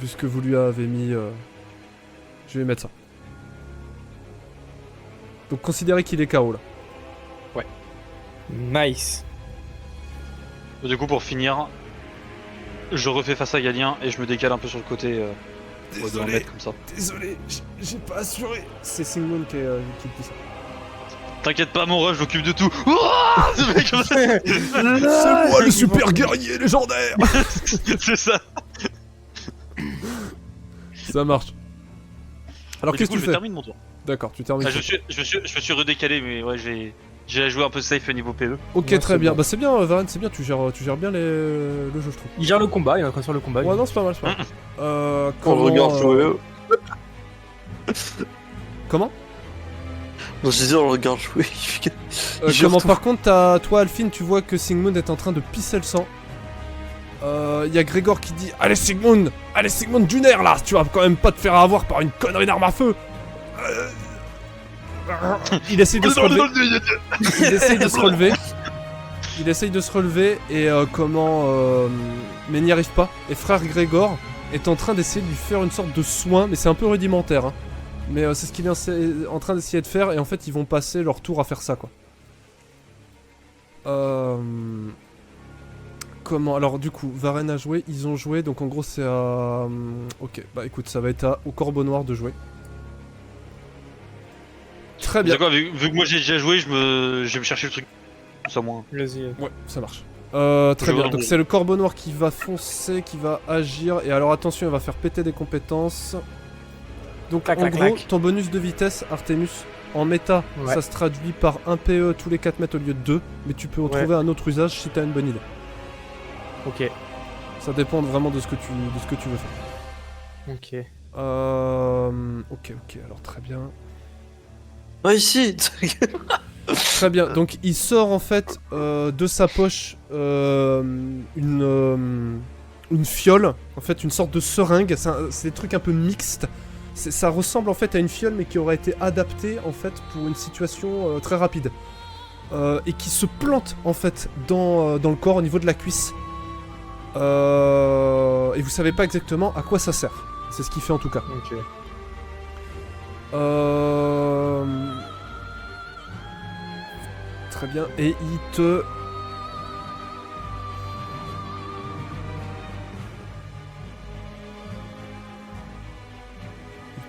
Vu ce que vous lui avez mis, je vais mettre ça. Donc considérez qu'il est KO là. Ouais. Nice. Du coup, pour finir, je refais face à Galien et je me décale un peu sur le côté. Désolé. Comme ça. Désolé, j'ai pas assuré. C'est Singmoon qui dit ça. T'inquiète pas, mon ref, je m'occupe de tout. Ouah, ce mec, C'est moi le super guerrier légendaire. c'est ça. Ça marche. Alors qu'est-ce que tu je fais? termine mon tour. D'accord, tu termines. Je me suis redécalé, mais ouais, j'ai joué un peu safe au niveau PE. Ok, Ouais, très c'est bien. bon. Bah c'est bien, Varenne, c'est bien. Tu gères bien le jeu, je trouve. Il gère le combat, il est en train de faire le combat. Ouais, non, c'est pas mal, c'est pas mal. Quand Comment, je regarde jouer, Comment? Non, je disais, on le regarde jouer. Il gère Comment tout. par contre, toi Alphine, tu vois que Sigmund est en train de pisser le sang. Y a Grégor qui dit allez Sigmund d'une air là, tu vas quand même pas te faire avoir par une connerie d'arme à feu. Il essaye de se relever. Il essaye de se relever. Il essaye de se relever et mais n'y arrive pas. Et frère Grégor est en train d'essayer de lui faire une sorte de soin, mais c'est un peu rudimentaire. Hein. Mais c'est ce qu'il est en train d'essayer de faire et en fait ils vont passer leur tour à faire ça quoi. Comment? Alors du coup, Varenne a joué, ils ont joué, donc en gros c'est à... Ok, bah écoute, ça va être au Corbeau Noir de jouer. Très bien. D'accord, vu que moi j'ai déjà joué, je vais me chercher le truc. Ça moins. Vas-y. Ouais, ça marche. Je Très bien, vois. donc c'est le Corbeau Noir qui va foncer, qui va agir, et alors attention, il va faire péter des compétences. Donc Clac, en clac, gros, clac. ton bonus de vitesse, Artemus, en méta, Ouais. ça se traduit par 1 PE tous les 4 mètres au lieu de 2, mais tu peux retrouver un autre usage si t'as une bonne idée. Ok. Ça dépend vraiment de ce que tu veux faire. Ok. Ok, alors très bien. Ah, ici. Très bien, donc il sort en fait de sa poche une fiole, en fait une sorte de seringue, c'est des trucs un peu mixtes. Ça ressemble en fait à une fiole mais qui aurait été adaptée en fait pour une situation très rapide. Et qui se plante en fait dans le corps au niveau de la cuisse. Et vous savez pas exactement à quoi ça sert. C'est ce qu'il fait en tout cas. Ok. Très bien. Et il te...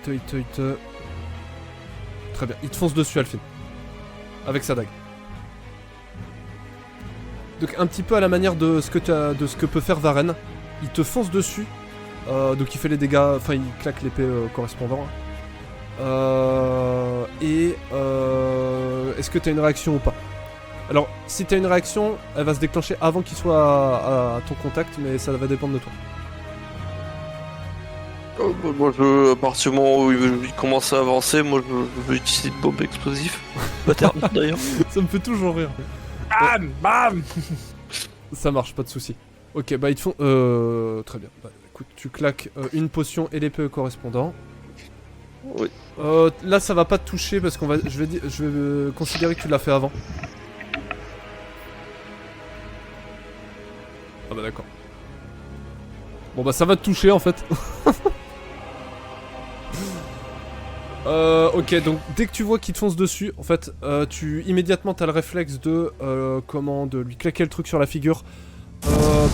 Il te... Très bien. Il te fonce dessus, Alphine. Avec sa dague. Donc un petit peu à la manière de ce que peut faire Varenne. Il te fonce dessus. Donc il fait les dégâts... Enfin, il claque l'épée correspondant. Est-ce que t'as une réaction ou pas? Alors, si t'as une réaction, elle va se déclencher avant qu'il soit à ton contact, mais ça va dépendre de toi. Moi, à partir du moment où il commence à avancer, moi je veux utiliser une bombe explosive. Maternelle d'ailleurs. Ça me fait toujours rire. Bam Bam Ça marche, pas de soucis. Ok, bah ils te font... Très bien. Bah, écoute, tu claques une potion et l'épée correspondant. Oui. Là, ça va pas te toucher parce qu'on va... Je vais considérer que tu l'as fait avant. Ah bah d'accord. Bon bah ça va te toucher en fait. Ok, donc dès que tu vois qu'il te fonce dessus, en fait, immédiatement t'as le réflexe de lui claquer le truc sur la figure.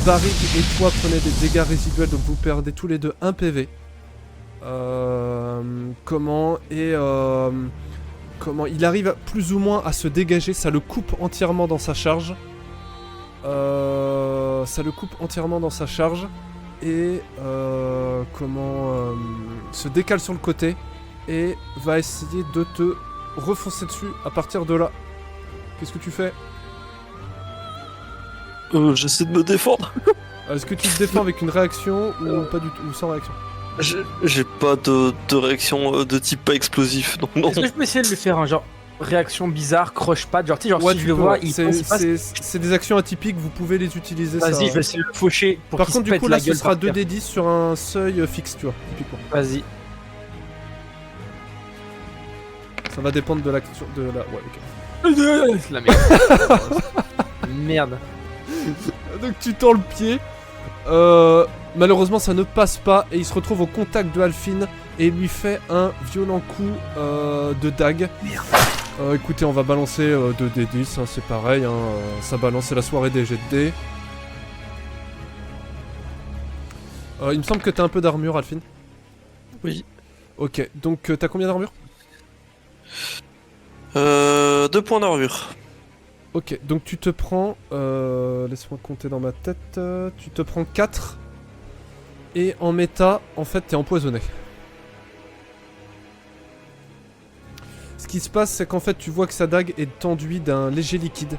Barik et toi prenez des dégâts résiduels, donc vous perdez tous les deux 1 PV. Comment il arrive plus ou moins à se dégager, ça le coupe entièrement dans sa charge. Et se décale sur le côté et va essayer de te refoncer dessus à partir de là. Qu'est-ce que tu fais? J'essaie de me défendre. Est-ce que tu te défends avec une réaction ou pas du tout, ou sans réaction? J'ai pas de réaction de type pas explosif, donc non. Est-ce que je peux essayer de lui faire un genre réaction bizarre, croche-patte, genre tu sais, genre Ouais, si tu je le peux, vois, ouais. il C'est des actions atypiques, vous pouvez les utiliser. Vas-y, ça... je vais essayer de le faucher pour Par qu'il contre, se du pète coup, la là, ce gueule sera par terre. 2d10 sur un seuil fixe, tu vois, typiquement. Vas-y. Ça va dépendre de l'action. De la... Ouais, ok. La merde. Merde. Donc, tu tends le pied. Malheureusement, ça ne passe pas et il se retrouve au contact de Alphine et il lui fait un violent coup de dague. Merde. Écoutez, on va balancer 2d10, hein, c'est pareil, hein, ça balance, c'est la soirée des jets de dés. Il me semble que t'as un peu d'armure, Alphine. Oui. Ok, donc t'as combien d'armure? 2 points d'armure. Ok, donc tu te prends... laisse-moi compter dans ma tête. Tu te prends 4. Et en méta, en fait, t'es empoisonné. Ce qui se passe, c'est qu'en fait, tu vois que sa dague est enduite d'un léger liquide.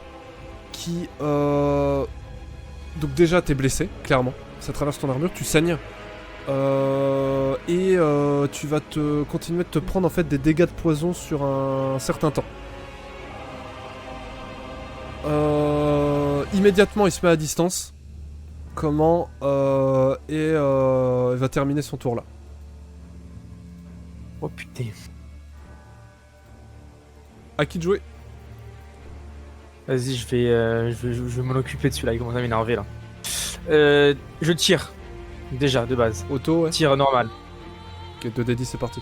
Qui... Donc déjà, t'es blessé, clairement. Ça traverse ton armure, tu saignes. Tu vas continuer de te prendre en fait des dégâts de poison sur un certain temps. Immédiatement, il se met à distance. Comment il va terminer son tour là. Oh putain. À qui de jouer? Vas-y, je vais m'en occuper dessus là, il commence à m'énerver là. Je tire. Déjà, de base. Auto, ouais. Tir normal. Ok, 2d10, c'est parti.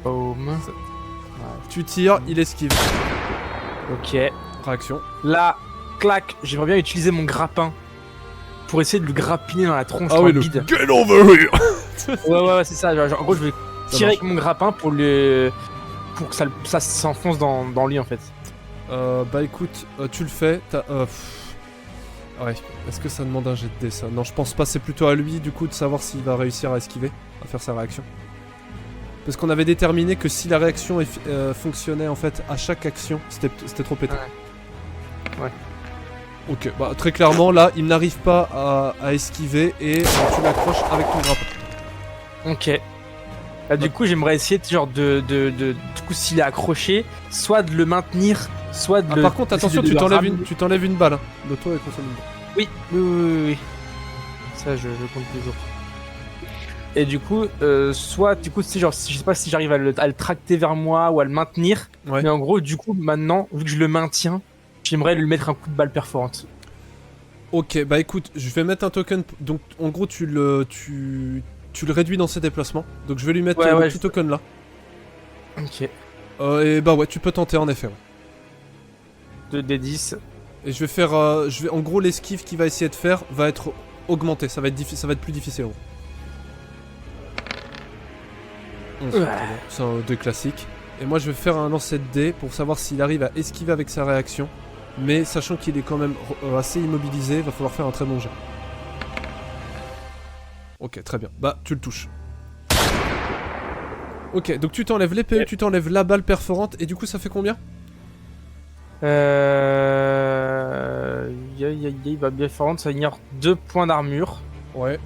Boom. Tu tires, il esquive. Ok. Réaction. Là, clac, j'aimerais bien utiliser mon grappin pour essayer de lui grappiner dans la tronche Ah dans oui, le le bide. get over here. Ouais, c'est ça. Genre, en gros, je vais Ça tirer marche. avec mon grappin pour que ça s'enfonce dans lui en fait. Bah écoute, tu le fais. Ouais, est-ce que ça demande un jet de dés ça? Non, je pense pas, c'est plutôt à lui du coup de savoir s'il va réussir à esquiver, à faire sa réaction. Parce qu'on avait déterminé que si la réaction fonctionnait en fait à chaque action, c'était trop pété. Ouais. Ok, bah très clairement là, il n'arrive pas à esquiver et tu l'accroches avec ton grappin. Ok. Là, du coup, j'aimerais essayer genre du coup, s'il est accroché, soit de le maintenir, soit de Ah, le. par contre, attention, de le ramener. tu t'enlèves une balle. Hein. L'auto elle consomme une balle. Oui. Ça, je compte toujours. Et du coup, soit, du coup, si genre, je sais pas si j'arrive à le tracter vers moi ou à le maintenir, Ouais. mais en gros, du coup, maintenant, vu que je le maintiens, j'aimerais lui mettre un coup de balle perforante. Ok, bah écoute, je vais mettre un token. Donc en gros, tu le réduis dans ses déplacements. Donc je vais lui mettre Ouais, le ouais, petit token là. Ok. Et bah ouais, tu peux tenter en effet. Ouais. 2d10. Et je vais faire, en gros, l'esquive qu'il va essayer de faire va être augmentée. Ça va être plus difficile. En gros. 11, Ouais. c'est un dé classique. Et moi, je vais faire un lancer de dés pour savoir s'il arrive à esquiver avec sa réaction. Mais sachant qu'il est quand même assez immobilisé, va falloir faire un très bon jet. Ok, très bien. Bah, tu le touches. Ok, donc tu t'enlèves l'épée, Ouais. tu t'enlèves la balle perforante, et du coup, ça fait combien? Il va bien faire ça ignore 2 points d'armure. Ouais.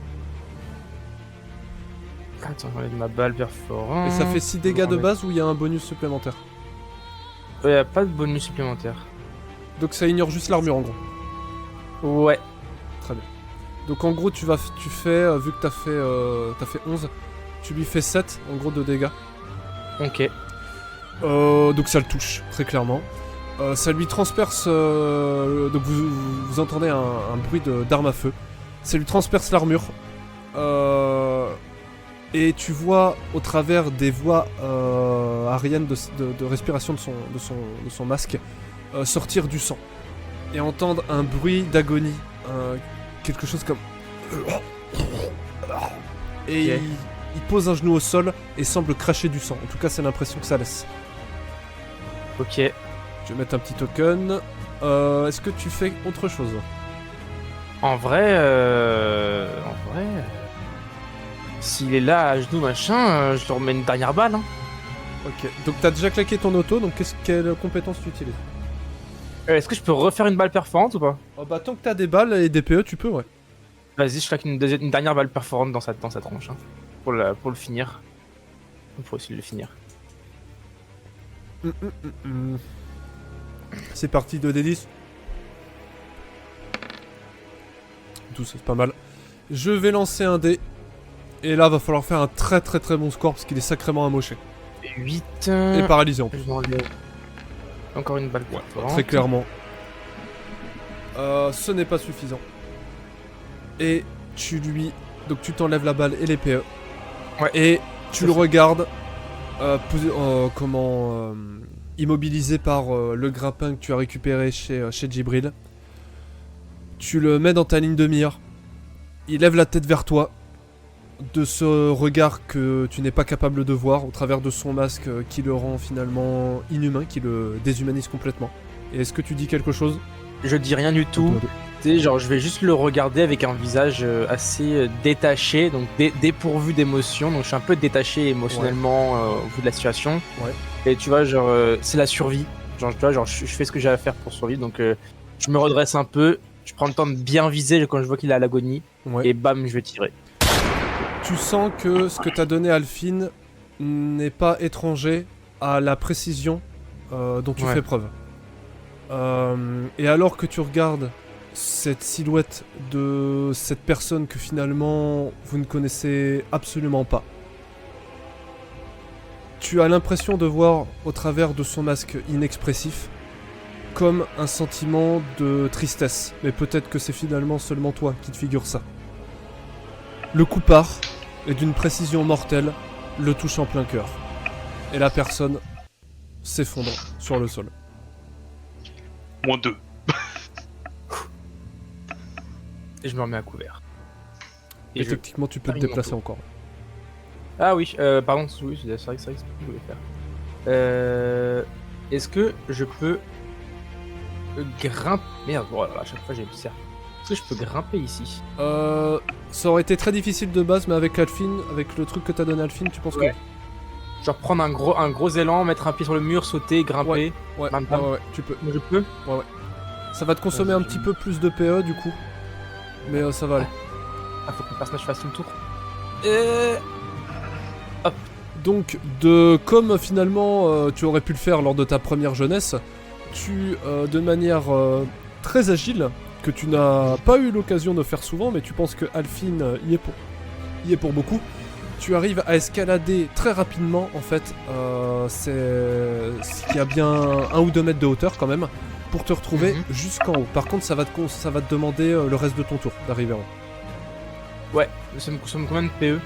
Attends, j'enlève ma balle perforante. Et ça fait 6 dégâts de base ou il y a un bonus supplémentaire? Il n'y a pas de bonus supplémentaire. Donc ça ignore juste l'armure en gros. Ouais. Très bien. Donc en gros tu fais, vu que t'as fait 11, tu lui fais 7 en gros de dégâts. Ok. Donc ça le touche, très clairement. Ça lui transperce, donc vous entendez un bruit d'arme à feu. Ça lui transperce l'armure. Et tu vois au travers des voies aériennes de respiration de son masque sortir du sang. Et entendre un bruit d'agonie. Quelque chose comme... Et Ok. il pose un genou au sol et semble cracher du sang. En tout cas c'est l'impression que ça laisse. Ok. Je vais mettre un petit token. Est-ce que tu fais autre chose? En vrai, s'il est là à genoux machin, je lui remets une dernière balle. Hein. Ok. Donc t'as déjà claqué ton auto, donc quelle compétence tu utilises? Est-ce que je peux refaire une balle perforante ou pas? Oh bah tant que t'as des balles et des PE, tu peux, ouais. Vas-y, je claque une dernière balle perforante dans sa tronche. Hein, pour le finir. Pour essayer de le finir. C'est parti, 2d10. 12, c'est pas mal. Je vais lancer un dé. Et là, va falloir faire un très très très bon score parce qu'il est sacrément amoché. 8. Et paralysé en plus. Je m'enlève. Encore une balle perforante. Très clairement. Ce n'est pas suffisant. Et tu lui... Donc tu t'enlèves la balle et les PE. Ouais. Et tu le regardes... immobilisé par le grappin que tu as récupéré chez Djibril. Tu le mets dans ta ligne de mire. Il lève la tête vers toi. De ce regard que tu n'es pas capable de voir au travers de son masque qui le rend finalement inhumain, qui le déshumanise complètement. Et est-ce que tu dis quelque chose? Je dis rien du tout. Tu sais, genre, je vais juste le regarder avec un visage assez détaché, donc dépourvu d'émotion. Donc, je suis un peu détaché émotionnellement au vu de la situation. Ouais. Et tu vois, genre, c'est la survie. Genre, tu vois, genre, je fais ce que j'ai à faire pour survivre. Donc, je me redresse un peu, Je prends le temps de bien viser quand je vois qu'il est à l'agonie. Ouais. Et bam, je vais tirer. Tu sens que ce que t'as donné à Alphine n'est pas étranger à la précision dont tu fais preuve. Et alors que tu regardes cette silhouette de cette personne que finalement vous ne connaissez absolument pas, tu as l'impression de voir au travers de son masque inexpressif comme un sentiment de tristesse. Mais peut-être que c'est finalement seulement toi qui te figure ça. Le coup part, et d'une précision mortelle, le touche en plein cœur. Et la personne s'effondre sur le sol. -2. Et je me remets à couvert. Et techniquement, tu peux te termine mon déplacer tour. encore. Ah oui, pardon, oui, c'est vrai que c'est ce que je voulais faire. Est-ce que je peux grimper... Merde, bon, alors, à chaque fois j'ai le cerf. Est-ce que je peux grimper ici? Ça aurait été très difficile de base, mais avec Alphine, avec le truc que t'as donné à Alphine, tu penses Ouais. Genre prendre un gros élan, mettre un pied sur le mur, sauter, grimper. Ouais, Bam, bam. ouais, tu peux. Moi, je peux? Ça va te consommer un petit peu plus de PE du coup. Mais ça va aller. Ah, faut que le personnage fasse son tour. Donc, comme finalement tu aurais pu le faire lors de ta première jeunesse, tu, de manière très agile, que tu n'as pas eu l'occasion de faire souvent, mais tu penses que Alphine y est pour beaucoup, tu arrives à escalader très rapidement, en fait, c'est ce qui a bien 1 ou 2 mètres de hauteur quand même, pour te retrouver jusqu'en haut. Par contre, ça va te demander le reste de ton tour d'arriver en haut. Ouais, ça me consomme combien de PE?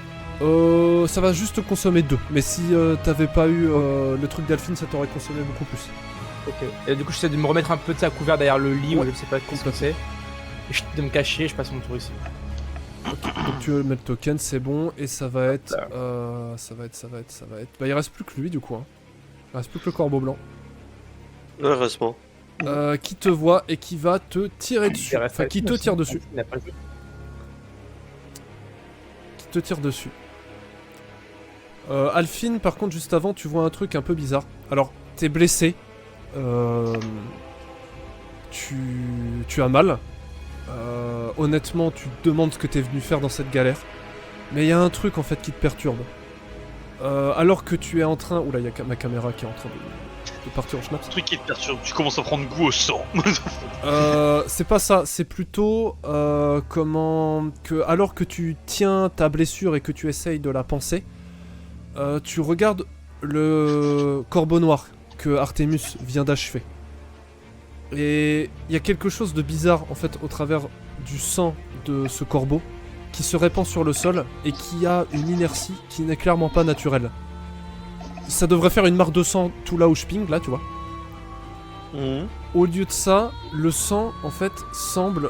Ça va juste te consommer 2, mais si t'avais pas eu le truc d'Alphine, ça t'aurait consommé beaucoup plus. Ok. Et du coup, j'essaie de me remettre un peu à couvert derrière le lit, Ouais, ou je sais pas ce que c'est. Et de me cacher, je passe mon tour ici. Donc tu mets le token, c'est bon, et ça va être... ça va être... Bah il reste plus que lui du coup, hein. Il reste plus que le corbeau blanc. Ouais, reste-moi. Qui te voit et qui va te tirer dessus. Enfin, qui te tire dessus. Il n'a pas le jeu. Qui te tire dessus. Alphine, par contre, juste avant, tu vois un truc un peu bizarre. Alors, t'es blessé. Tu as mal. Honnêtement, tu te demandes ce que t'es venu faire dans cette galère. Mais il y a un truc en fait qui te perturbe. Alors que tu es en train... Oula, il y a ma caméra qui est en train de partir en schnaps. Un truc qui te perturbe, tu commences à prendre goût au sang. C'est pas ça, c'est plutôt alors que tu tiens ta blessure et que tu essayes de la panser, tu regardes le corbeau noir que Artemus vient d'achever. Et il y a quelque chose de bizarre en fait au travers du sang de ce corbeau qui se répand sur le sol et qui a une inertie qui n'est clairement pas naturelle. Ça devrait faire une mare de sang tout là où je ping, là, tu vois. Au lieu de ça, le sang, en fait, semble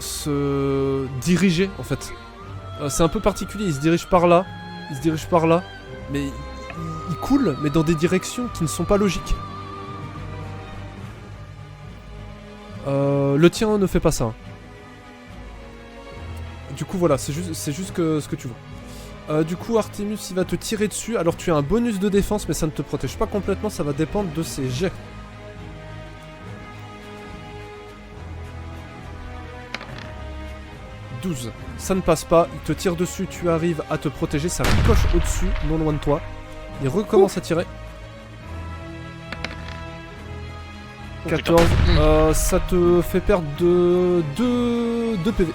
se diriger, en fait. C'est un peu particulier, il se dirige par là, mais il coule, mais dans des directions qui ne sont pas logiques. Le tien ne fait pas ça. Hein. Du coup, voilà, c'est juste que ce que tu vois. Du coup, Artemus, il va te tirer dessus. Alors, tu as un bonus de défense, mais ça ne te protège pas complètement. Ça va dépendre de ses jets. « 12. Ça ne passe pas. Il te tire dessus. Tu arrives à te protéger. Ça ricoche au-dessus, non loin de toi. Il recommence à tirer. 14. Ça te fait perdre 2 PV.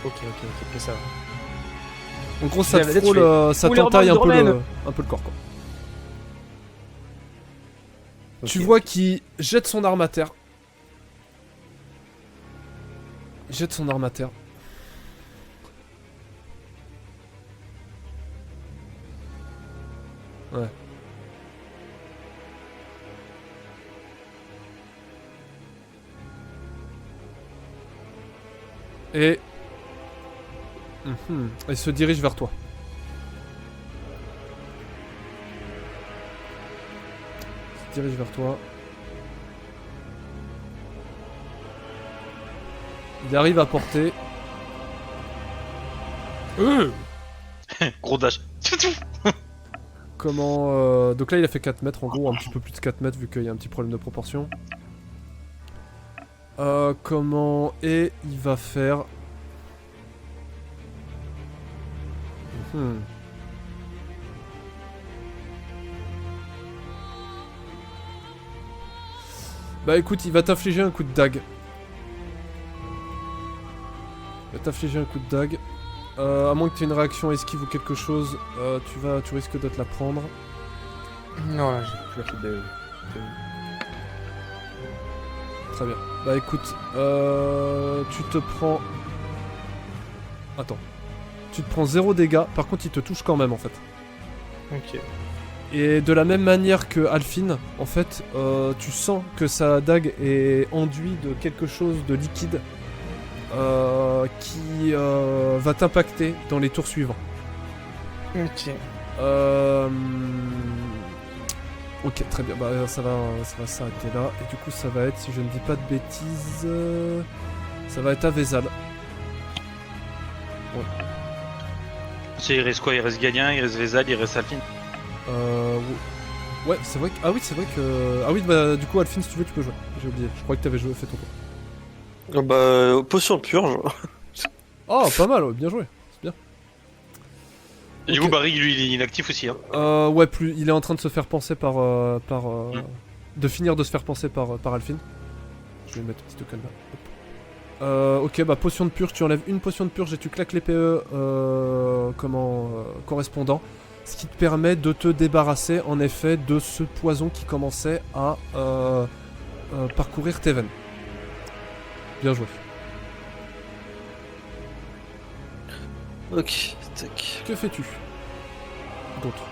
Ok, ça va. En gros, ça l'avais te frôle, ça Ouh, t'entaille les un peu romaines. un peu le corps, quoi. Ok. Tu vois qu'il jette son arme à terre. Il jette son arme à terre. Ouais. Et... il se dirige vers toi. Il se dirige vers toi. Il arrive à porter... Gros dash. Comment... Donc là il a fait 4 mètres en gros, un petit peu plus de 4 mètres vu qu'il y a un petit problème de proportion. Comment... Et il va faire... Bah écoute, il va t'infliger un coup de dague. À moins que tu aies une réaction esquive ou quelque chose, tu risques de te la prendre. Non, là, j'ai plus la flûte de... Très bien. Bah écoute, tu te prends... Attends. Tu te prends 0 dégâts, par contre il te touche quand même en fait. Ok. Et de la même manière que Alphine, en fait, tu sens que sa dague est enduit de quelque chose de liquide qui va t'impacter dans les tours suivants. Ok. Ok, très bien. Bah ça va s'arrêter là. Et du coup, ça va être, si je ne dis pas de bêtises, ça va être à Vézal. Il reste quoi? Il reste Galien, il reste Vézal, il reste Alphine. Ouais, c'est vrai que... Ah oui, c'est vrai que... Ah oui, bah du coup, Alphine, si tu veux, tu peux jouer. J'ai oublié. Je crois que t'avais fait ton tour. Bah, potion de purge. Oh, pas mal, ouais, bien joué. C'est bien. Et du Ok. coup, Barry, lui, il est inactif aussi. Hein. Ouais, plus... Il est en train de se faire penser par... De finir de se faire penser par Alphine. Je vais mettre un petit token là. Hop. Ok, bah potion de purge, tu enlèves une potion de purge et tu claques les PE correspondant. Ce qui te permet de te débarrasser en effet de ce poison qui commençait à parcourir tes veines. Bien joué. Ok, tac. Que fais-tu d'autre?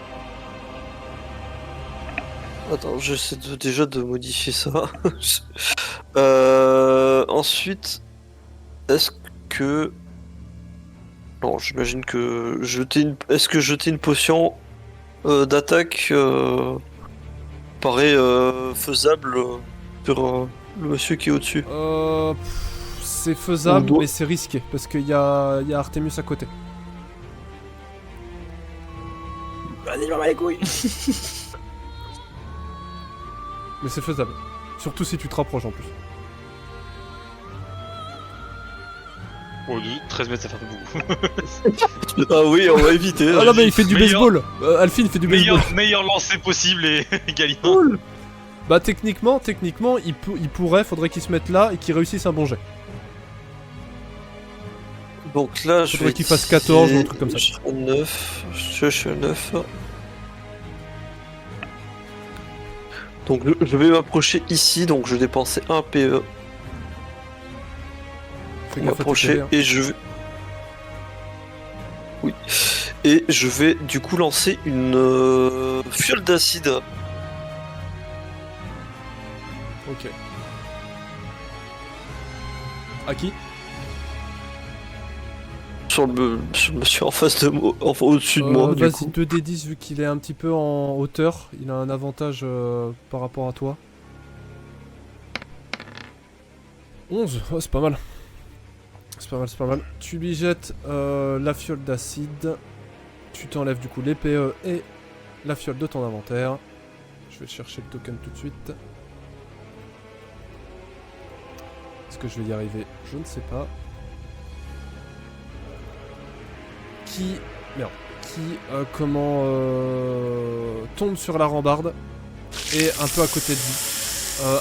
Attends, j'essaie déjà de modifier ça. Ensuite, est-ce que... Non, j'imagine que est-ce que jeter une potion d'attaque paraît faisable sur le monsieur qui est au-dessus? C'est faisable, On doit- mais c'est risqué parce qu'il y a Artemis à côté. Vas-y, maman les couilles. Mais c'est faisable. Surtout si tu te rapproches en plus. Oh, 13 mètres, ça fait beaucoup. Ah oui, on va éviter. Ah non, mais il fait du Meilleur- baseball. Alphine fait du baseball. meilleur lancer possible et Galien. Bah techniquement, il pourrait, faudrait qu'il se mette là et qu'il réussisse un bon jet. Donc là, je Faudrait vais qu'il fasse 14 ou un truc comme ça. Je suis à 9. Je suis à 9. Donc je vais m'approcher ici, donc je vais dépenser un PE. Fais Pour gaffe à tes m'approcher PV, hein. et je vais... Oui. Et je vais du coup lancer une fiole d'acide. Ok. À qui? Sur le monsieur en face de moi, enfin au-dessus de moi du Vas-y, coup. 2d10 vu qu'il est un petit peu en hauteur. Il a un avantage par rapport à toi. 11, ouais, c'est pas mal. C'est pas mal. Tu lui jettes la fiole d'acide. Tu t'enlèves du coup les PE et la fiole de ton inventaire. Je vais chercher le token tout de suite. Est-ce que je vais y arriver? Je ne sais pas. Qui tombe sur la rambarde et un peu à côté de lui.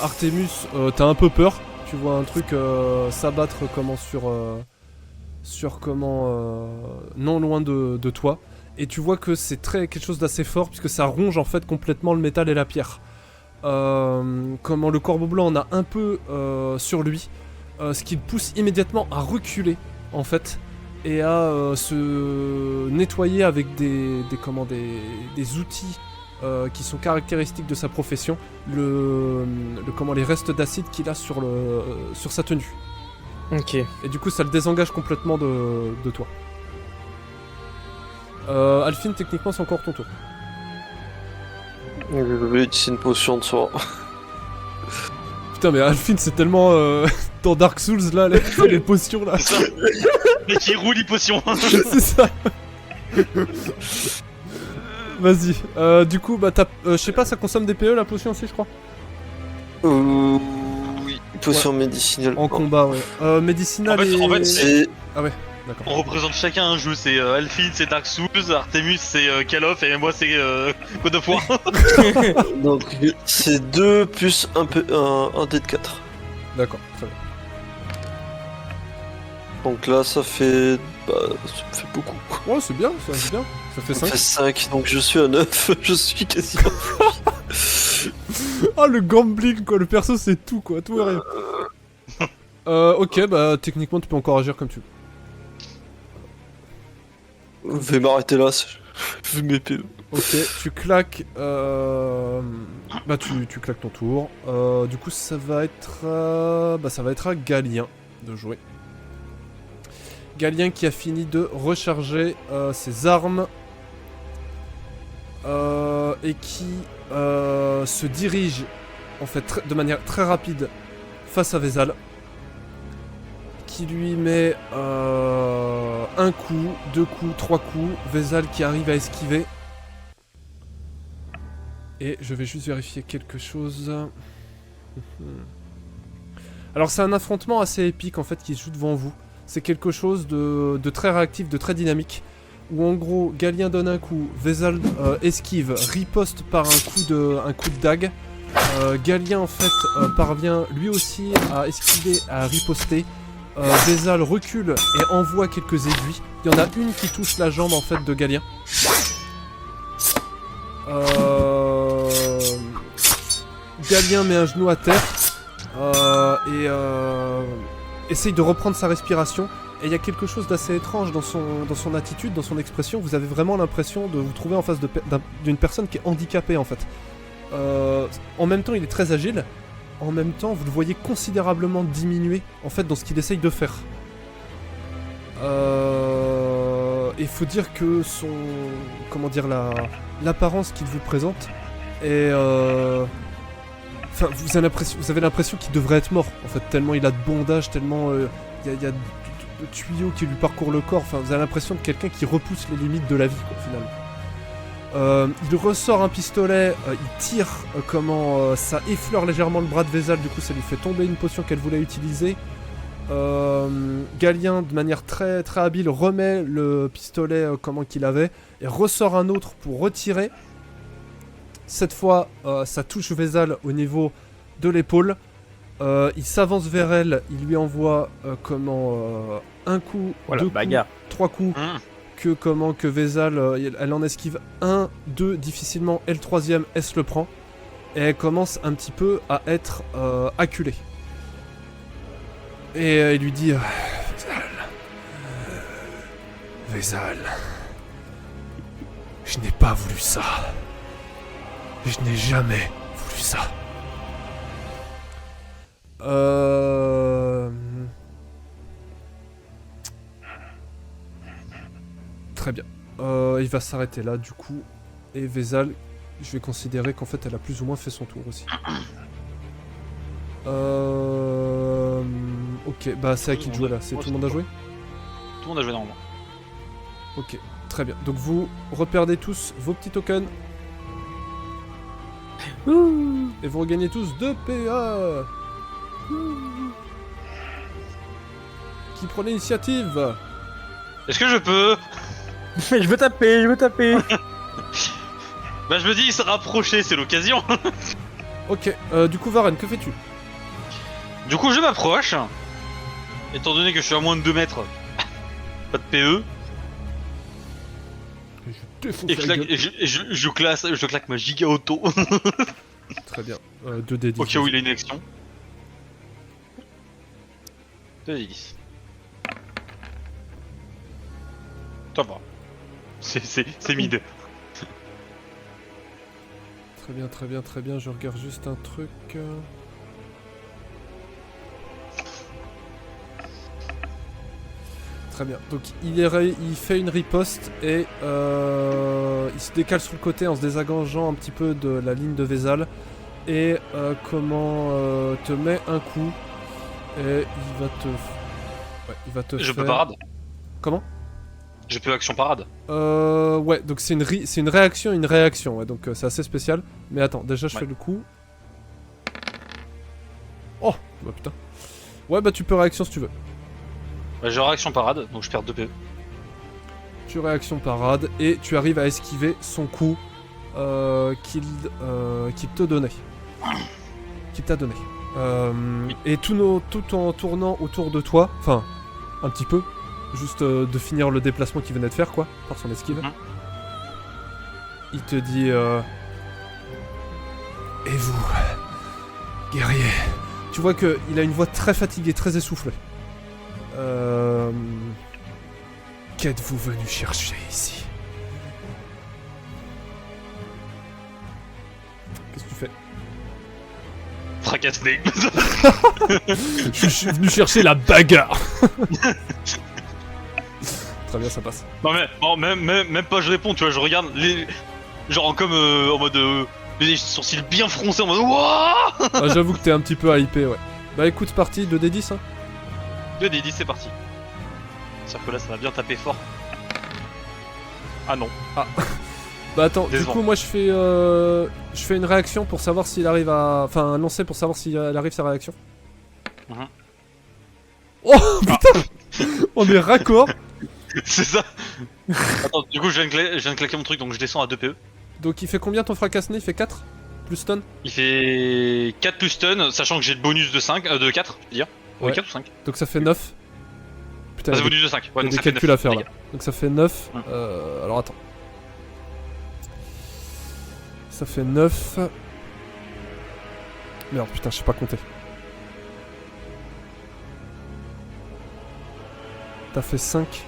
Artemus, t'as un peu peur. Tu vois un truc s'abattre non loin de toi. Et tu vois que c'est quelque chose d'assez fort puisque ça ronge en fait complètement le métal et la pierre. Comment le corbeau blanc en a un peu sur lui, ce qui le pousse immédiatement à reculer en fait et à se nettoyer avec des outils qui sont caractéristiques de sa profession, les restes d'acide qu'il a sur sa tenue. Ok. Et du coup ça le désengage complètement de toi. Alphine, techniquement c'est encore ton tour. Je vais utiliser une potion de soin. Putain mais Alphine c'est tellement dans Dark Souls là, les potions là. C'est ça. Mais qui roule les potions. C'est ça. Vas-y. Du coup, bah, je sais pas, ça consomme des PE la potion aussi, je crois. Oui. Potion médicinale. En combat, ouais. Médicinal En fait, Et D'accord. On représente chacun un jeu, c'est Alphine, c'est Dark Souls, Artemus, c'est Call of, et moi c'est God of War. donc c'est 2 plus un dé de 4. D'accord, très bien. Donc là ça fait. Bah, ça me fait beaucoup. Ouais, c'est bien, c'est bien. Ça fait Ça 5. fait 5, donc je suis à 9. Je suis quasiment. Ah, le gambling, quoi. Le perso, c'est tout, quoi. Tout et rien. Ok, bah, techniquement, tu peux encore agir comme tu veux. Je vais m'arrêter là. Je vais m'épée. Ok, tu claques. Bah, tu claques ton tour. Du coup, ça va être. Bah, ça va être à Galien de jouer. Galien qui a fini de recharger ses armes. Et qui se dirige en fait de manière très rapide face à Vézal, qui lui met un coup, 2 coups, 3 coups. Vézal qui arrive à esquiver. Et je vais juste vérifier quelque chose. Alors c'est un affrontement assez épique en fait qui se joue devant vous. C'est quelque chose de très réactif, de très dynamique. Où en gros, Galien donne un coup, Vézal esquive, riposte par un coup de dague. Galien en fait parvient lui aussi à esquiver, à riposter. Vézal recule et envoie quelques aiguilles. Il y en a une qui touche la jambe en fait de Galien. Galien met un genou à terre et essaye de reprendre sa respiration. Et il y a quelque chose d'assez étrange dans son attitude, dans son expression. Vous avez vraiment l'impression de vous trouver en face d'une personne qui est handicapée en fait. En même temps, il est très agile. En même temps, vous le voyez considérablement diminuer en fait dans ce qu'il essaye de faire. Il faut dire que l'apparence qu'il vous présente est. Enfin, vous avez l'impression qu'il devrait être mort en fait, tellement il a de bondage, tellement il y a de tuyaux qui lui parcourent le corps. Enfin, vous avez l'impression de quelqu'un qui repousse les limites de la vie, quoi, finalement. Il ressort un pistolet, il tire, ça effleure légèrement le bras de Vézal, du coup ça lui fait tomber une potion qu'elle voulait utiliser. Galien, de manière très très habile, remet le pistolet qu'il avait et ressort un autre pour retirer. Cette fois, ça touche Vézal au niveau de l'épaule. Il s'avance vers elle, il lui envoie un coup, Voilà, 2 bagarre. coups, 3 coups. Que Vézal, elle en esquive 1, 2 difficilement, et le troisième, elle se le prend. Et elle commence un petit peu à être acculée. Et il lui dit Vézal, je n'ai pas voulu ça. Je n'ai jamais voulu ça. Très bien. Il va s'arrêter là du coup. Et Vézal, je vais considérer qu'en fait elle a plus ou moins fait son tour aussi. Ok, bah c'est à qui de jouer là? C'est tout le monde a joué? Tout le monde a joué normalement. Ok, très bien. Donc vous reperdez tous vos petits tokens. Et vous regagnez tous 2 PA. Qui prend l'initiative? Est-ce que je peux? Je veux taper. Bah je me dis, se rapprocher, c'est l'occasion. Ok, du coup Varenne, que fais-tu? Du coup, je m'approche. Étant donné que je suis à moins de 2 mètres, pas de PE. Je défonce Et, la gueule. je claque ma giga auto. Très bien. 2d10. Au cas où il a une action. 2d10. Ça va. C'est mid. Très bien. Je regarde juste un truc. Très bien. Donc il fait une riposte et il se décale sur le côté en se désagangeant un petit peu de la ligne de Vézal et te met un coup et il va te Je faire... peux parade. Comment? Je peux action parade. Ouais, donc c'est une réaction, ouais, donc c'est assez spécial. Mais attends, déjà je fais le coup. Oh, Bah putain. Ouais, bah tu peux réaction si tu veux. Bah, j'ai réaction parade, donc je perds 2 PE. Tu réaction parade et tu arrives à esquiver son coup qu'il te donnait. Qu'il t'a donné. Et tout en tournant autour de toi, enfin, un petit peu, juste de finir le déplacement qu'il venait de faire, quoi, par son esquive. Il te dit et vous, guerrier. Tu vois qu'il a une voix très fatiguée, très essoufflée. Qu'êtes-vous venu chercher ici? Qu'est-ce que tu fais? Fracassé. Je suis venu chercher la bagarre. Très bien, ça passe. Non mais, bon, même pas je réponds, tu vois, je regarde les... Genre comme en mode... les sourcils bien froncés en mode Wouah. Ah, j'avoue que t'es un petit peu hypé, ouais. Bah écoute, c'est parti, 2d10 hein. 2d10 c'est parti. C'est-à-dire que là ça va bien taper fort. Ah non. Bah attends, Décevant. du coup moi je fais une réaction pour savoir s'il arrive à... Enfin un lancer pour savoir s'il arrive sa réaction. Mhm. Oh putain. On est raccord. C'est ça. Attends, du coup je viens de claquer mon truc donc je descends à 2 PE. Donc il fait combien ton fracassné? Il fait 4 plus stun? Il fait 4 plus stun, sachant que j'ai le bonus de 5, de 4, je veux dire. Ouais. 4 ou 5. Donc ça fait 9. Putain, Ah, il y c'est a bonus de 5. il y Ouais, a donc des ça fait calculs 9, à faire les là. gars. Donc ça fait 9. Hum. Alors attends. Ça fait 9. Merde, putain, je sais pas compter. T'as fait 5.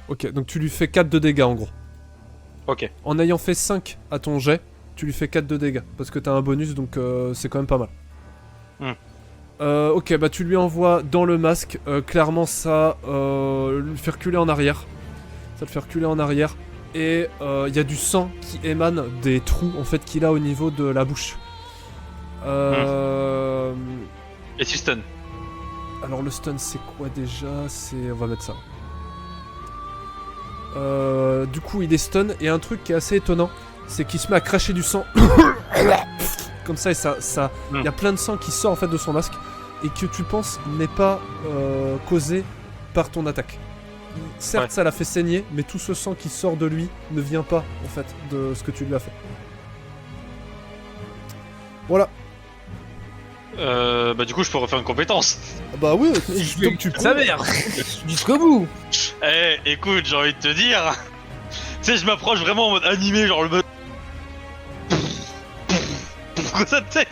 Ok, donc tu lui fais 4 de dégâts en gros. Ok. En ayant fait 5 à ton jet, tu lui fais 4 de dégâts. Parce que t'as un bonus, donc c'est quand même pas mal. Ok, bah tu lui envoies dans le masque. Clairement, ça le fait reculer en arrière. Ça le fait reculer en arrière. Et il y a du sang qui émane des trous en fait qu'il a au niveau de la bouche. Et si stun. Alors le stun c'est quoi déjà? On va mettre ça. Du coup il est stun et un truc qui est assez étonnant, c'est qu'il se met à cracher du sang. Comme ça et ça il y a plein de sang qui sort en fait de son masque et que tu penses n'est pas causé par ton attaque. Certes Ouais. ça l'a fait saigner, mais tout ce sang qui sort de lui ne vient pas en fait de ce que tu lui as fait. Voilà. Bah du coup je peux refaire une compétence. Bah oui, Je donc tu sa mère. Jusqu'au bout. Eh écoute, j'ai envie de te dire. Tu sais, je m'approche vraiment en mode animé, genre le mode. Pourquoi ça te tête?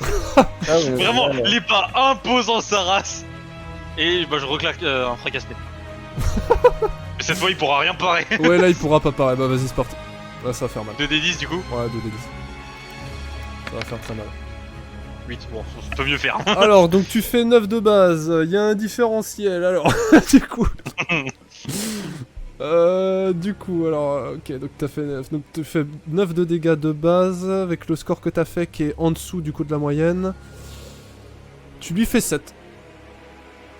Vraiment, les pas imposant sa race. Et bah je reclaque un fracassé. Mais cette fois il pourra rien parer. Ouais là il pourra pas pareil, bah vas-y c'est parti. Là ça va faire mal. 2d10 du coup. Ouais 2d10. Ça va faire très mal. 8, bon, ça peut mieux faire. Alors, donc tu fais 9 de base, il y a un différentiel, alors, du coup, alors, ok, donc t'as fait 9, donc tu fais 9 de dégâts de base, avec le score que t'as fait qui est en dessous du coup de la moyenne. Tu lui fais 7.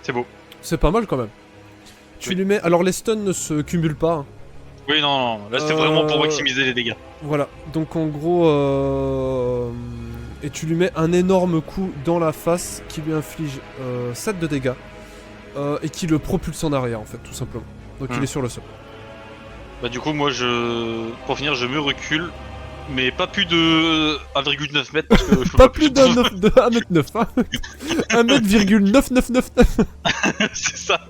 C'est beau. C'est pas mal quand même. Tu lui mets, alors les stuns ne se cumulent pas, hein. Oui, non, là c'était vraiment pour maximiser les dégâts. Voilà, donc en gros, et tu lui mets un énorme coup dans la face qui lui inflige 7 de dégâts et qui le propulse en arrière en fait, tout simplement. Donc il est sur le sol. Bah du coup moi pour finir je me recule, mais pas plus de 1,9 mètres parce que je peux Pas pas plus d'un 1m9, hein. 1m,9999. C'est ça.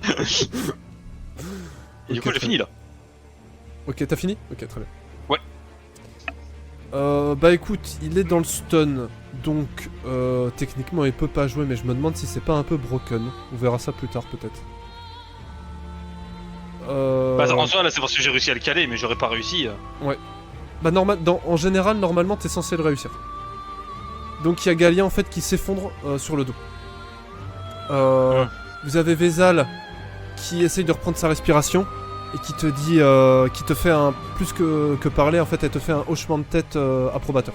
Et du Ok, coup j'ai très fini là. Ok, t'as fini? Ok, très bien. Ouais. Bah écoute, il est dans le stun, donc techniquement il peut pas jouer, mais je me demande si c'est pas un peu broken. On verra ça plus tard peut-être. Bah en soi là c'est parce que j'ai réussi à le caler, mais j'aurais pas réussi. Bah en général, normalement t'es censé le réussir. Donc il y a Galien en fait qui s'effondre sur le dos. Vous avez Vézal qui essaye de reprendre sa respiration et qui te dit, qui te fait un plus que parler en fait, elle te fait un hochement de tête approbateur.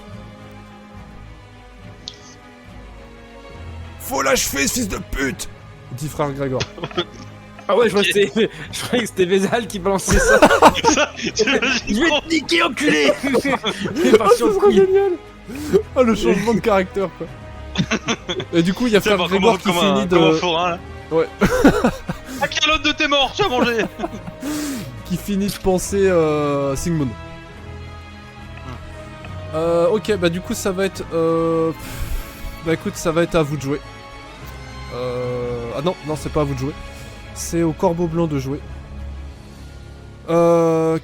Faut l'achever, ce fils de pute, dit frère Grégoire. Ah ouais, je croyais que c'était Vézal qui balançait ça. Ça, t'imagines Je vais trop te niquer, enculé. Il est Ah, parti ce en sera couille. génial. Ah, le changement de caractère, quoi. Et du coup, il y a Tu sais, Frère comme Grégoire qui comme finit un, comme un de... forain, là. Ouais. À quel autre de tes morts tu as mangé? qui finit de penser Sigmund. Ok, bah du coup ça va être... Bah écoute, ça va être à vous de jouer. Ah non, c'est pas à vous de jouer. C'est au Corbeau Blanc de jouer.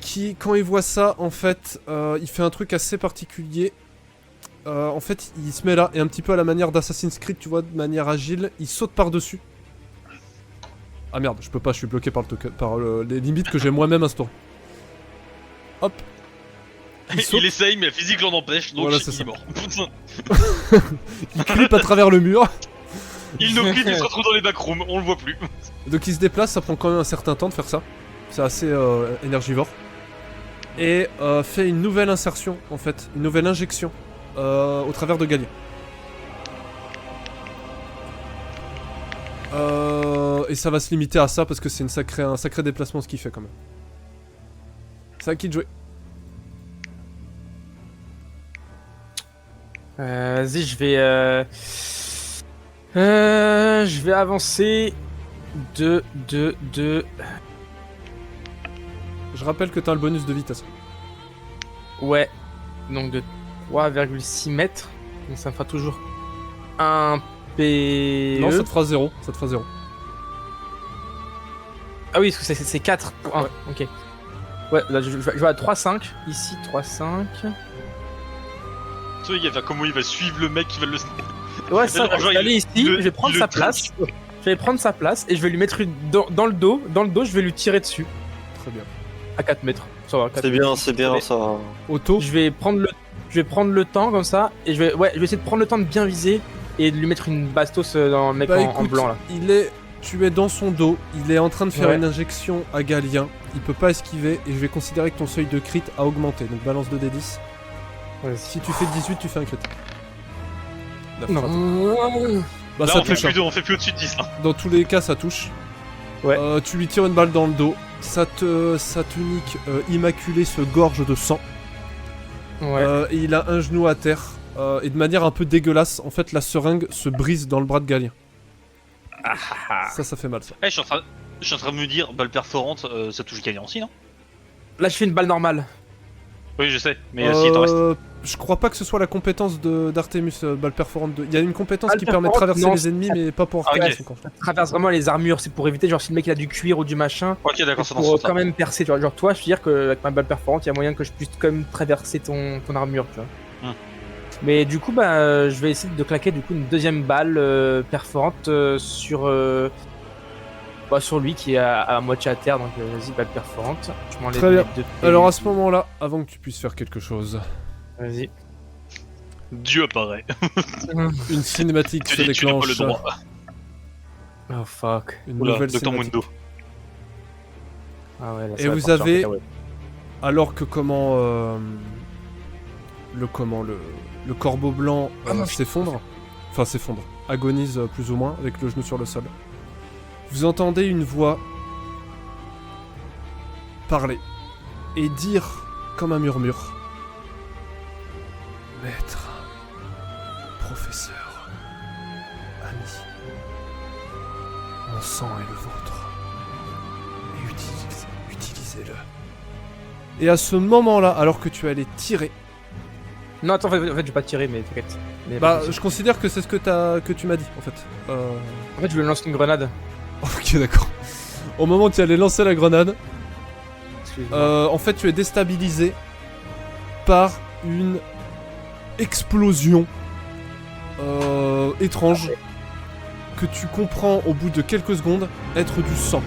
Qui, quand il voit ça, en fait, il fait un truc assez particulier. En fait, il se met là, et un petit peu à la manière d'Assassin's Creed, tu vois, de manière agile, il saute par-dessus. Ah merde, je peux pas, je suis bloqué par, les limites que j'ai moi-même instaurées. Hop. Il essaye, mais la physique l'en empêche, donc Voilà, il c'est est ça. mort. Putain. Il clippe à travers le mur. Il nous clip, il se retrouve dans les backrooms, on le voit plus. Donc il se déplace, ça prend quand même un certain temps de faire ça. C'est assez énergivore. Et fait une nouvelle insertion, en fait, une nouvelle injection au travers de Galien. Et ça va se limiter à ça parce que c'est un sacré déplacement ce qu'il fait quand même. C'est à qui de jouer. Vas-y, je vais avancer de. Je rappelle que t'as le bonus de vitesse. Ouais, donc de 3,6 mètres. Donc ça me fera toujours un PE. Non, ça te fera 0. Ça te fera 0. Ah oui, parce que c'est 4 pour 1. Ouais. Ok. Ouais, là je vais à 3,5. Ici, 3,5. Tu vois, il va faire comment il va suivre le mec qui va le. Ouais, ça, Genre, je vais aller ici, je vais prendre sa traque. place. Je vais prendre sa place et je vais lui mettre une dans le dos. Dans le dos, je vais lui tirer dessus. Très bien. À 4 mètres. Ça va, 4 C'est bien ça. Auto. Je vais prendre le temps comme ça et je vais essayer de prendre le temps de bien viser et de lui mettre une bastos dans le mec Bah en écoute, blanc là. tu es dans son dos, il est en train de faire Ouais. une injection à Galien, il peut pas esquiver et je vais considérer que ton seuil de crit a augmenté. Donc balance 2d10. Si tu fais 18, tu fais un crit. La frappe. Non. Bah Là, ça on fait, touche. plus on fait plus au-dessus de 10. Hein. Dans tous les cas, ça touche. Ouais. Tu lui tires une balle dans le dos. Sa tunique immaculée se gorge de sang. Ouais. Et il a un genou à terre. Et de manière un peu dégueulasse, en fait, la seringue se brise dans le bras de Galien. Ça fait mal, ça. Eh, je suis en train de me dire, balle perforante, ça touche gagnant aussi, non? Là, je fais une balle normale. Oui, je sais, mais si il t'en reste. Je crois pas que ce soit la compétence d'Artemus, balle perforante. Il y a une compétence Balle qui permet de perforante, traverser non, les ennemis, mais pas pour Ah, Artemus. ok. encore. Ça traverse vraiment les armures, c'est pour éviter, genre, si le mec il a du cuir ou du machin, Ok, d'accord, ça dans pour ce sens. quand même percer, tu vois. Genre, toi, je veux dire qu'avec ma balle perforante, il y a moyen que je puisse quand même traverser ton armure, tu vois. Mais du coup, bah, je vais essayer de claquer du coup une deuxième balle perforante sur lui qui est à moitié à terre, donc vas-y, balle perforante. Je m'enlève Très bien. les deux PV. Alors à ce moment-là, avant que tu puisses faire quelque chose, Vas-y. Dieu apparaît. une cinématique Tu se dis, tu n'as pas le déclenche. droit. Oh fuck. Une Oula, nouvelle Dr. cinématique. Mundo. Ah ouais, là, ça Et va vous partir en avez- cacahuète. Alors que le corbeau blanc s'effondre, enfin s'effondre, agonise plus ou moins avec le genou sur le sol. Vous entendez une voix parler et dire comme un murmure: Maître, professeur, ami, mon sang est le vôtre et utilisez-le. Et à ce moment-là, alors que tu allais tirer, Non, attends, en fait, je vais pas tirer, mais t'inquiète. Mais bah pas de soucis. je considère que c'est ce que tu m'as dit en fait. En fait, je voulais lancer une grenade. Ok, d'accord. Au moment où tu allais lancer la grenade, Excuse-moi. en fait tu es déstabilisé par une explosion étrange que tu comprends au bout de quelques secondes être du sang.